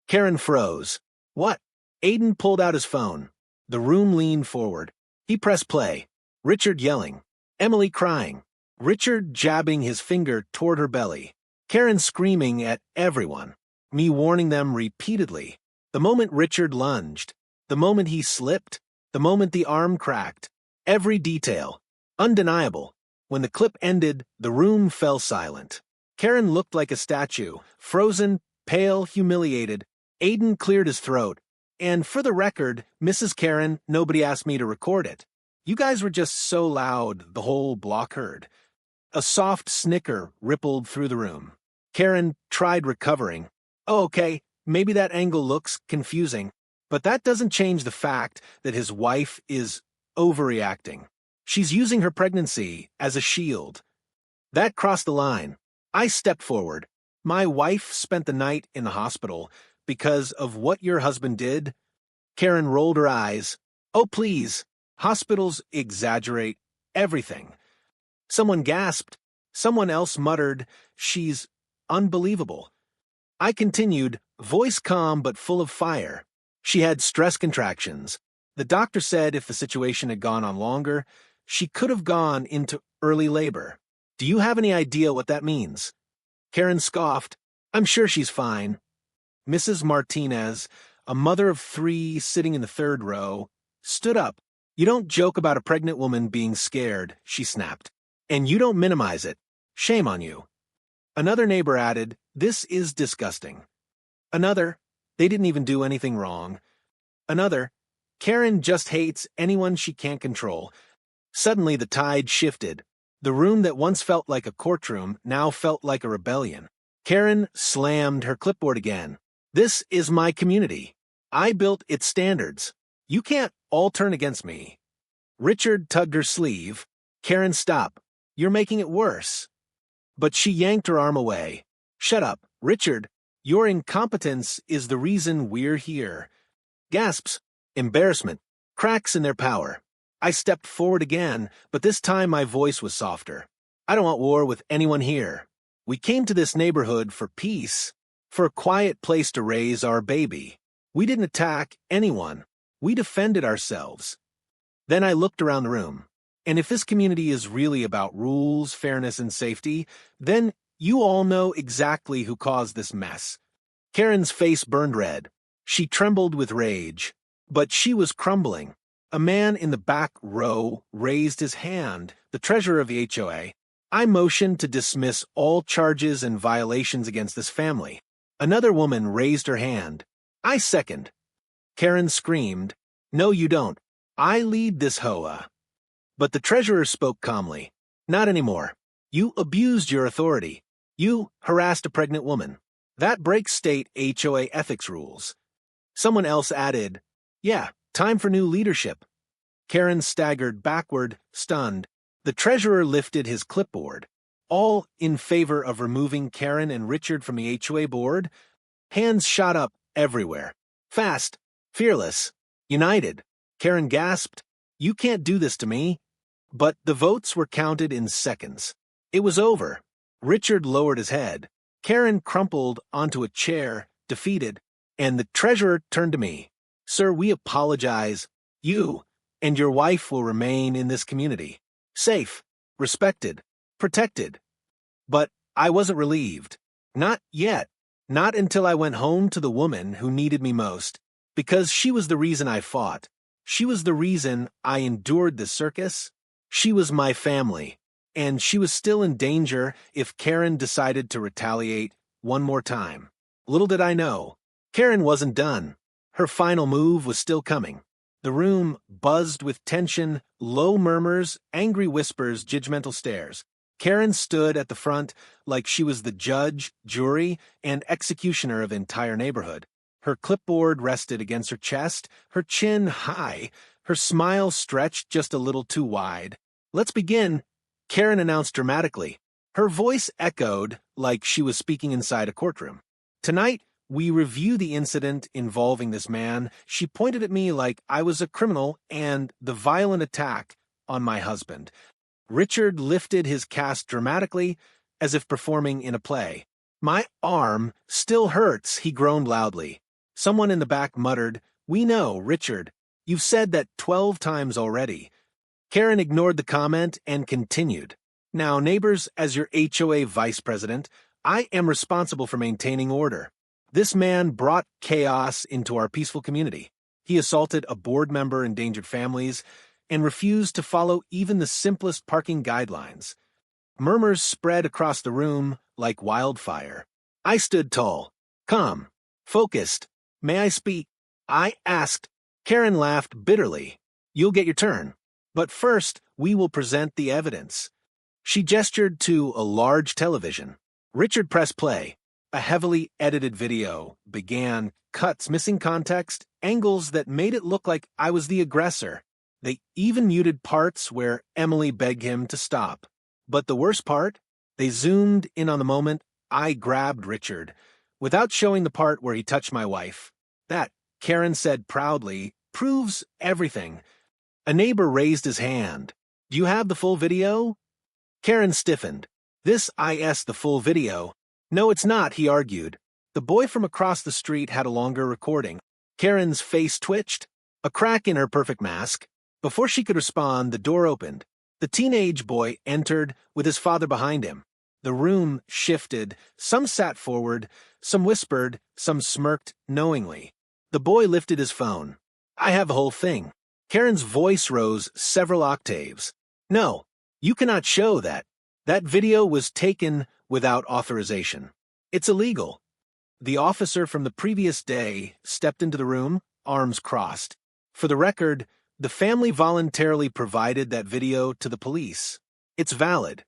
Karen froze. "What?" Aiden pulled out his phone. The room leaned forward. He pressed play. Richard yelling. Emily crying. Richard jabbing his finger toward her belly. Karen screaming at everyone. Me warning them repeatedly. The moment Richard lunged. The moment he slipped. The moment the arm cracked. Every detail. Undeniable. When the clip ended, the room fell silent. Karen looked like a statue. Frozen, pale, humiliated. Aiden cleared his throat. "And for the record, Mrs. Karen, nobody asked me to record it. You guys were just so loud, the whole block heard." A soft snicker rippled through the room. Karen tried recovering. "Oh, okay, maybe that angle looks confusing, but that doesn't change the fact that his wife is overreacting. She's using her pregnancy as a shield." That crossed the line. I stepped forward. "My wife spent the night in the hospital because of what your husband did." Karen rolled her eyes. "Oh, please. Hospitals exaggerate everything." Someone gasped. Someone else muttered, "She's unbelievable." I continued, voice calm but full of fire. "She had stress contractions. The doctor said if the situation had gone on longer, she could have gone into early labor. Do you have any idea what that means?" Karen scoffed. "I'm sure she's fine." Mrs. Martinez, a mother of 3 sitting in the third row, stood up. "You don't joke about a pregnant woman being scared," she snapped. "And you don't minimize it. Shame on you." Another neighbor added, "This is disgusting." Another, "They didn't even do anything wrong." Another, "Karen just hates anyone she can't control." Suddenly the tide shifted. The room that once felt like a courtroom now felt like a rebellion. Karen slammed her clipboard again. "This is my community. I built its standards. You can't all turn against me." Richard tugged her sleeve. "Karen, stop. You're making it worse." But she yanked her arm away. "Shut up, Richard. Your incompetence is the reason we're here." Gasps, embarrassment, cracks in their power. I stepped forward again, but this time my voice was softer. "I don't want war with anyone here. We came to this neighborhood for peace, for a quiet place to raise our baby. We didn't attack anyone. We defended ourselves." Then I looked around the room. And if this community is really about rules, fairness, and safety, then you all know exactly who caused this mess. Karen's face burned red. She trembled with rage. But she was crumbling. A man in the back row raised his hand, the treasurer of the HOA. I motioned to dismiss all charges and violations against this family. Another woman raised her hand. I second. Karen screamed, "No, you don't. I lead this HOA." But the treasurer spoke calmly. "Not anymore. You abused your authority. You harassed a pregnant woman. That breaks state HOA ethics rules." Someone else added, "Yeah, time for new leadership." Karen staggered backward, stunned. The treasurer lifted his clipboard. "All in favor of removing Karen and Richard from the HOA board?" Hands shot up everywhere. Fast, fearless, united. Karen gasped, "You can't do this to me." But the votes were counted in seconds. It was over. Richard lowered his head. Karen crumpled onto a chair, defeated, and the treasurer turned to me. "Sir, we apologize. You and your wife will remain in this community. Safe, respected, protected." But I wasn't relieved. Not yet. Not until I went home to the woman who needed me most. Because she was the reason I fought. She was the reason I endured the circus. She was my family. And she was still in danger if Karen decided to retaliate one more time. Little did I know, Karen wasn't done. Her final move was still coming. The room buzzed with tension, low murmurs, angry whispers, judgmental stares. Karen stood at the front like she was the judge, jury, and executioner of the entire neighborhood. Her clipboard rested against her chest, her chin high, her smile stretched just a little too wide. "Let's begin," Karen announced dramatically. Her voice echoed like she was speaking inside a courtroom. "Tonight, we review the incident involving this man." She pointed at me like I was a criminal and the violent attack on my husband. Richard lifted his cast dramatically, as if performing in a play. "My arm still hurts," he groaned loudly. Someone in the back muttered, "We know, Richard. You've said that 12 times already." Karen ignored the comment and continued. "Now, neighbors, as your HOA vice president, I am responsible for maintaining order. This man brought chaos into our peaceful community. He assaulted a board member, endangered families, and refused to follow even the simplest parking guidelines." Murmurs spread across the room like wildfire. I stood tall, calm, focused. "May I speak?" I asked. Karen laughed bitterly. "You'll get your turn. But first, we will present the evidence." She gestured to a large television. Richard pressed play. A heavily edited video began, cuts missing context, angles that made it look like I was the aggressor. They even muted parts where Emily begged him to stop. But the worst part? They zoomed in on the moment I grabbed Richard, without showing the part where he touched my wife. That, Karen said proudly, proves everything. A neighbor raised his hand. "Do you have the full video?" Karen stiffened. "This is the full video." "No, it's not," he argued. The boy from across the street had a longer recording. Karen's face twitched, a crack in her perfect mask. Before she could respond, the door opened. The teenage boy entered with his father behind him. The room shifted. Some sat forward, some whispered, some smirked knowingly. The boy lifted his phone. "I have the whole thing." Karen's voice rose several octaves. "No, you cannot show that. That video was taken without authorization. It's illegal. The officer from the previous day stepped into the room, arms crossed. For the record, the family voluntarily provided that video to the police. It's valid.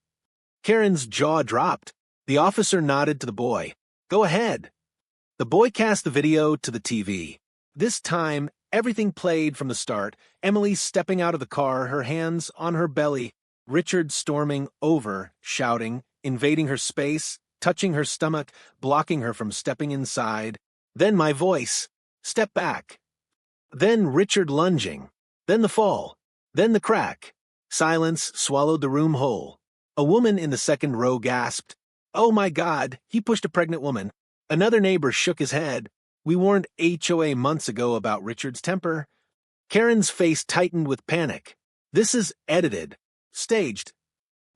Karen's jaw dropped. The officer nodded to the boy. Go ahead. The boy cast the video to the TV. This time, everything played from the start. Emily stepping out of the car, her hands on her belly. Richard storming over, shouting, invading her space, touching her stomach, blocking her from stepping inside. Then my voice. Step back. Then Richard lunging. Then the fall. Then the crack. Silence swallowed the room whole. A woman in the second row gasped, "Oh my God, he pushed a pregnant woman." Another neighbor shook his head. We warned HOA months ago about Richard's temper. Karen's face tightened with panic. This is edited. Staged.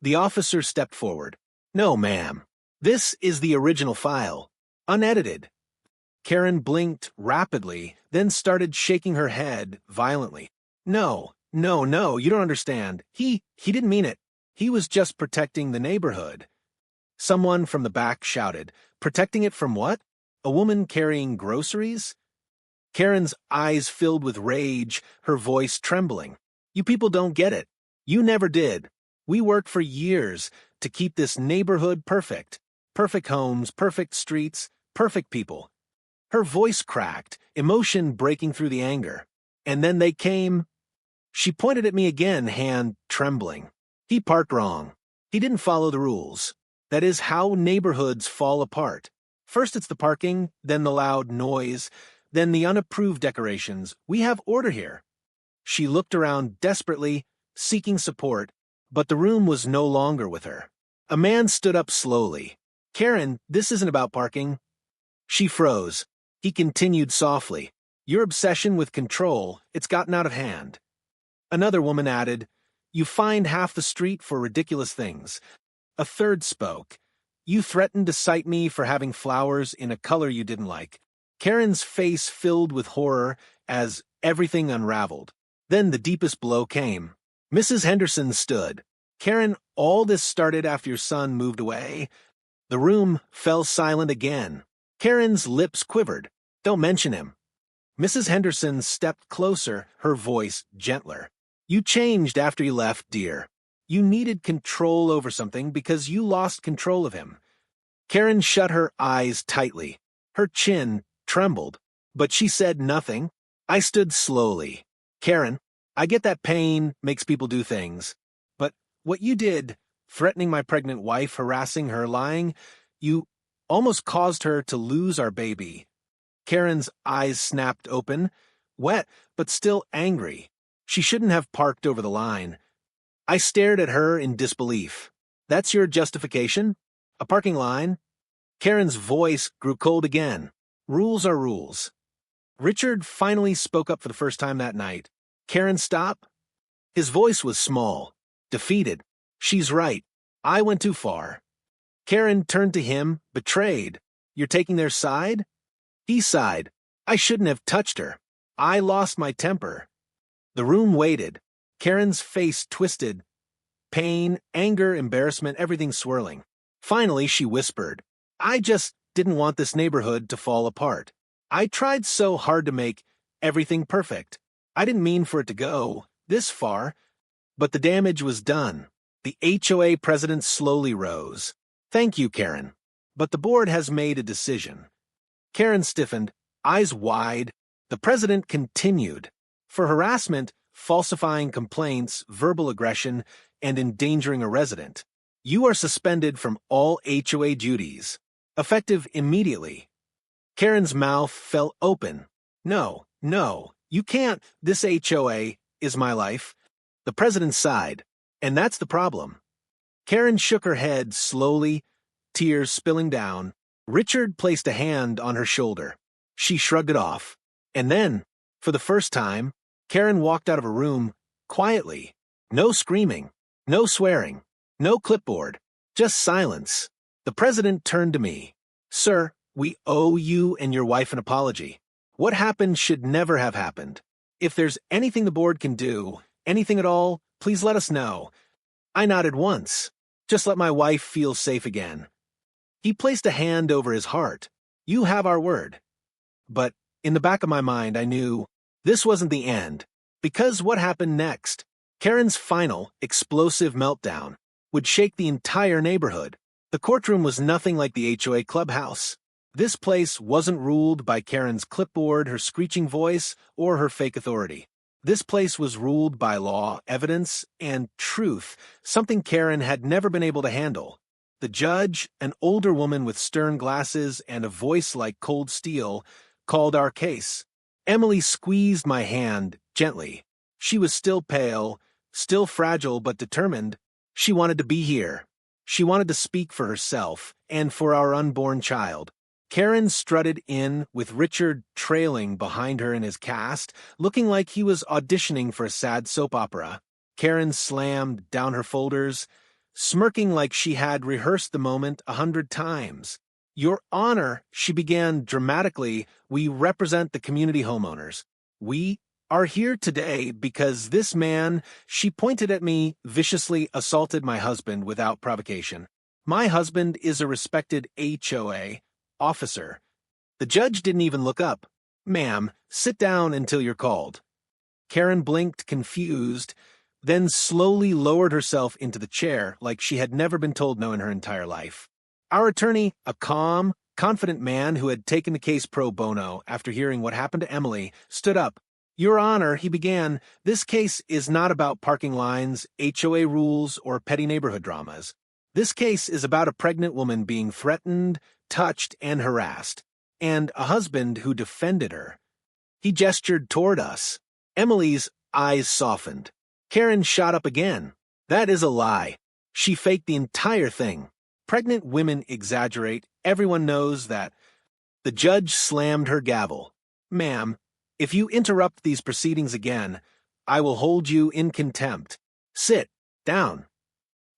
The officer stepped forward. No, ma'am. This is the original file. Unedited. Karen blinked rapidly, then started shaking her head violently. No, you don't understand. He didn't mean it. He was just protecting the neighborhood. Someone from the back shouted, protecting it from what? A woman carrying groceries? Karen's eyes filled with rage, her voice trembling. You people don't get it. You never did. We worked for years to keep this neighborhood perfect. Perfect homes, perfect streets, perfect people. Her voice cracked, emotion breaking through the anger. And then they came. She pointed at me again, hand trembling. He parked wrong. He didn't follow the rules. That is how neighborhoods fall apart. First it's the parking, then the loud noise, then the unapproved decorations. We have order here. She looked around desperately, seeking support, but the room was no longer with her. A man stood up slowly. Karen, this isn't about parking. She froze. He continued softly. Your obsession with control, it's gotten out of hand. Another woman added, You fined half the street for ridiculous things. A third spoke. You threatened to cite me for having flowers in a color you didn't like. Karen's face filled with horror as everything unraveled. Then the deepest blow came. Mrs. Henderson stood. Karen, all this started after your son moved away. The room fell silent again. Karen's lips quivered. Don't mention him. Mrs. Henderson stepped closer, her voice gentler. You changed after you left, dear. You needed control over something because you lost control of him. Karen shut her eyes tightly. Her chin trembled, but she said nothing. I stood slowly. Karen, I get that pain makes people do things. But what you did, threatening my pregnant wife, harassing her, lying, you almost caused her to lose our baby. Karen's eyes snapped open, wet but still angry. She shouldn't have parked over the line. I stared at her in disbelief. That's your justification? A parking line? Karen's voice grew cold again. Rules are rules. Richard finally spoke up for the first time that night. Karen, stop. His voice was small, defeated. She's right. I went too far. Karen turned to him, betrayed. You're taking their side? He sighed. I shouldn't have touched her. I lost my temper. The room waited. Karen's face twisted. Pain, anger, embarrassment, everything swirling. Finally, she whispered, I just didn't want this neighborhood to fall apart. I tried so hard to make everything perfect. I didn't mean for it to go this far, but the damage was done. The HOA president slowly rose. Thank you, Karen. But the board has made a decision. Karen stiffened, eyes wide. The president continued. For harassment, falsifying complaints, verbal aggression, and endangering a resident, you are suspended from all HOA duties, effective immediately. Karen's mouth fell open. No, you can't. This HOA is my life. The president sighed. And that's the problem. Karen shook her head slowly, tears spilling down. Richard placed a hand on her shoulder. She shrugged it off. And then, for the first time, Karen walked out of a room quietly. No screaming, no swearing, no clipboard, just silence. The president turned to me. Sir, we owe you and your wife an apology. What happened should never have happened. If there's anything the board can do, anything at all, please let us know. I nodded once. Just let my wife feel safe again. He placed a hand over his heart. You have our word. But in the back of my mind, I knew this wasn't the end. Because what happened next? Karen's final, explosive meltdown would shake the entire neighborhood. The courtroom was nothing like the HOA clubhouse. This place wasn't ruled by Karen's clipboard, her screeching voice, or her fake authority. This place was ruled by law, evidence, and truth, something Karen had never been able to handle. The judge, an older woman with stern glasses and a voice like cold steel, called our case. Emily squeezed my hand gently. She was still pale, still fragile but determined. She wanted to be here. She wanted to speak for herself and for our unborn child. Karen strutted in with Richard trailing behind her in his cast, looking like he was auditioning for a sad soap opera. Karen slammed down her folders, smirking like she had rehearsed the moment 100 times. Your Honor, she began dramatically, we represent the community homeowners. We are here today because this man, she pointed at me, viciously assaulted my husband without provocation. My husband is a respected HOA officer. The judge didn't even look up. Ma'am, sit down until you're called. Karen blinked, confused, then slowly lowered herself into the chair like she had never been told no in her entire life. Our attorney, a calm, confident man who had taken the case pro bono after hearing what happened to Emily, stood up. Your Honor, he began, this case is not about parking lines, HOA rules, or petty neighborhood dramas. This case is about a pregnant woman being threatened, touched, and harassed, and a husband who defended her. He gestured toward us. Emily's eyes softened. Karen shot up again. That is a lie. She faked the entire thing. Pregnant women exaggerate. Everyone knows that. The judge slammed her gavel. Ma'am, if you interrupt these proceedings again, I will hold you in contempt. Sit down.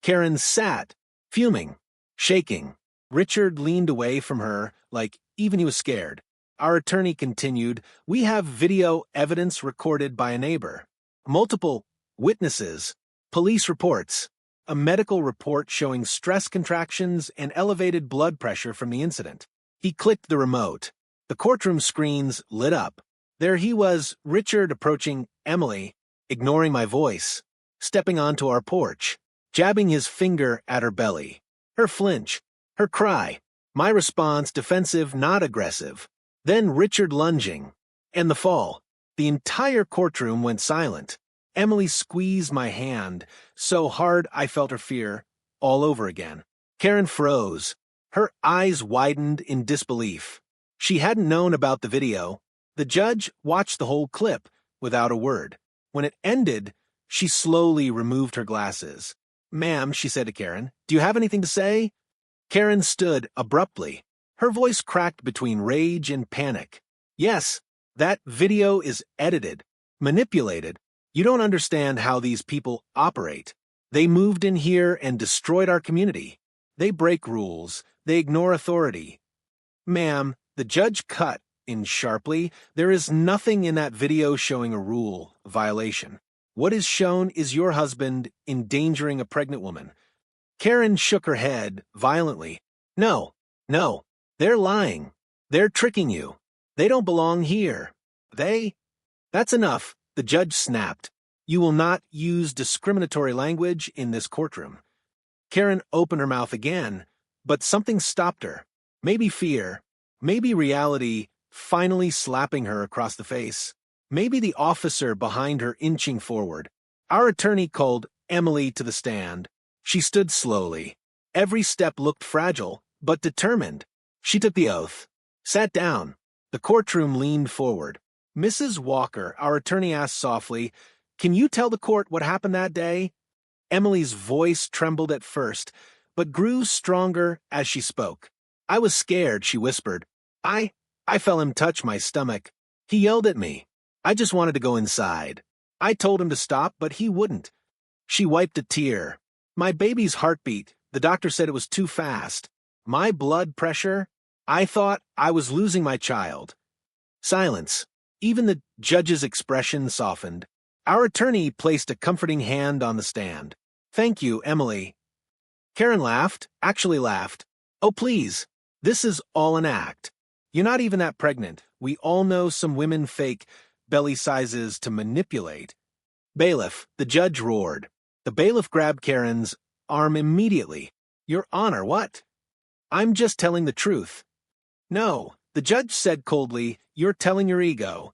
Karen sat, fuming, shaking. Richard leaned away from her like even he was scared. Our attorney continued, we have video evidence recorded by a neighbor. Multiple witnesses, police reports, a medical report showing stress contractions and elevated blood pressure from the incident. He clicked the remote. The courtroom screens lit up. There he was, Richard approaching Emily, ignoring my voice, stepping onto our porch, jabbing his finger at her belly. Her flinch, her cry, my response defensive, not aggressive. Then Richard lunging, and the fall. The entire courtroom went silent. Emily squeezed my hand so hard I felt her fear all over again. Karen froze. Her eyes widened in disbelief. She hadn't known about the video. The judge watched the whole clip without a word. When it ended, she slowly removed her glasses. Ma'am, she said to Karen, do you have anything to say? Karen stood abruptly. Her voice cracked between rage and panic. Yes, that video is edited, manipulated. You don't understand how these people operate. They moved in here and destroyed our community. They break rules. They ignore authority. Ma'am, the judge cut in sharply. There is nothing in that video showing a rule violation. What is shown is your husband endangering a pregnant woman. Karen shook her head violently. No, they're lying. They're tricking you. They don't belong here. That's enough. The judge snapped. You will not use discriminatory language in this courtroom. Karen opened her mouth again, but something stopped her. Maybe fear, maybe reality finally slapping her across the face. Maybe the officer behind her inching forward. Our attorney called Emily to the stand. She stood slowly. Every step looked fragile, but determined. She took the oath. Sat down. The courtroom leaned forward. Mrs. Walker, our attorney asked softly, can you tell the court what happened that day? Emily's voice trembled at first, but grew stronger as she spoke. I was scared, she whispered. I felt him touch my stomach. He yelled at me. I just wanted to go inside. I told him to stop, but he wouldn't. She wiped a tear. My baby's heartbeat, the doctor said it was too fast. My blood pressure, I thought I was losing my child. Silence. Even the judge's expression softened. Our attorney placed a comforting hand on the stand. Thank you, Emily. Karen laughed, actually laughed. Oh, please. This is all an act. You're not even that pregnant. We all know some women fake belly sizes to manipulate. Bailiff, the judge roared. The bailiff grabbed Karen's arm immediately. Your Honor, what? I'm just telling the truth. No, the judge said coldly, you're telling your ego.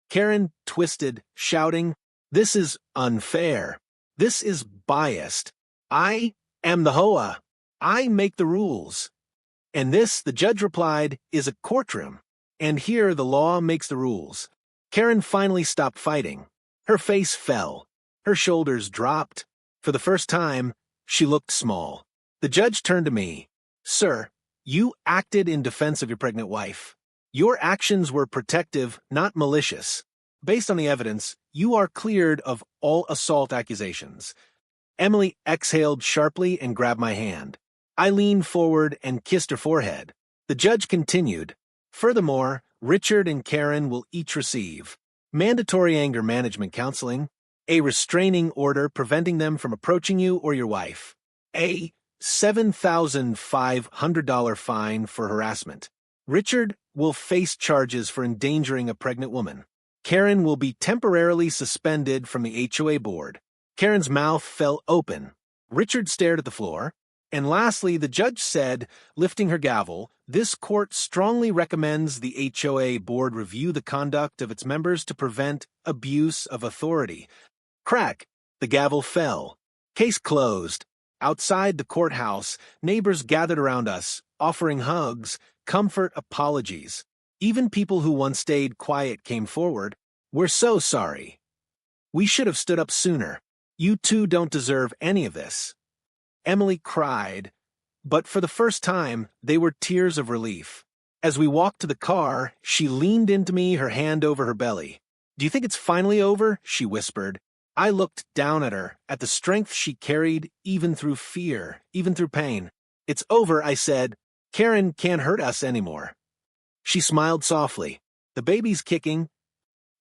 Karen twisted, shouting, this is unfair. This is biased. I am the HOA. I make the rules. And this, the judge replied, is a courtroom. And here the law makes the rules. Karen finally stopped fighting. Her face fell. Her shoulders dropped. For the first time, she looked small. The judge turned to me. Sir, you acted in defense of your pregnant wife. Your actions were protective, not malicious. Based on the evidence, you are cleared of all assault accusations. Emily exhaled sharply and grabbed my hand. I leaned forward and kissed her forehead. The judge continued. Furthermore, Richard and Karen will each receive mandatory anger management counseling, a restraining order preventing them from approaching you or your wife, a $7,500 fine for harassment. Richard will face charges for endangering a pregnant woman. Karen will be temporarily suspended from the HOA board. Karen's mouth fell open. Richard stared at the floor. And lastly, the judge said, lifting her gavel, this court strongly recommends the HOA board review the conduct of its members to prevent abuse of authority. Crack! The gavel fell. Case closed. Outside the courthouse, neighbors gathered around us, offering hugs, comfort, apologies. Even people who once stayed quiet came forward. We're so sorry. We should have stood up sooner. You two don't deserve any of this. Emily cried, but for the first time, they were tears of relief. As we walked to the car, she leaned into me, her hand over her belly. Do you think it's finally over? She whispered. I looked down at her, at the strength she carried, even through fear, even through pain. It's over, I said. Karen can't hurt us anymore. She smiled softly. The baby's kicking.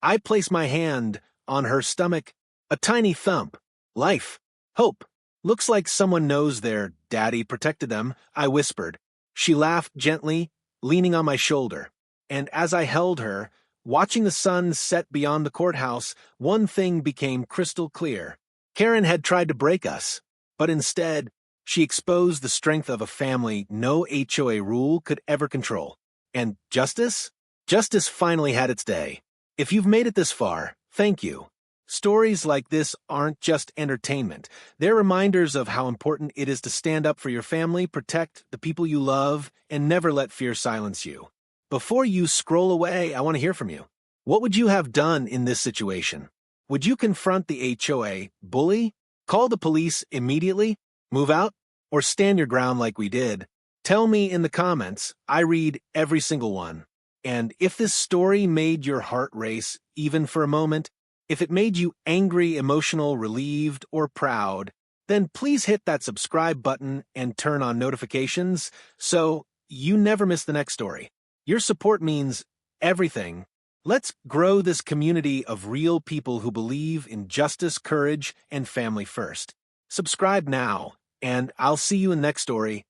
I placed my hand on her stomach. A tiny thump. Life. Hope. Looks like someone knows their daddy protected them, I whispered. She laughed gently, leaning on my shoulder. And as I held her, watching the sun set beyond the courthouse, one thing became crystal clear. Karen had tried to break us, but instead, she exposed the strength of a family no HOA rule could ever control. And justice? Justice finally had its day. If you've made it this far, thank you. Stories like this aren't just entertainment. They're reminders of how important it is to stand up for your family, protect the people you love, and never let fear silence you. Before you scroll away, I want to hear from you. What would you have done in this situation? Would you confront the HOA, bully, call the police immediately, move out, or stand your ground like we did? Tell me in the comments. I read every single one. And if this story made your heart race, even for a moment, if it made you angry, emotional, relieved, or proud, then please hit that subscribe button and turn on notifications so you never miss the next story. Your support means everything. Let's grow this community of real people who believe in justice, courage, and family first. Subscribe now, and I'll see you in the next story.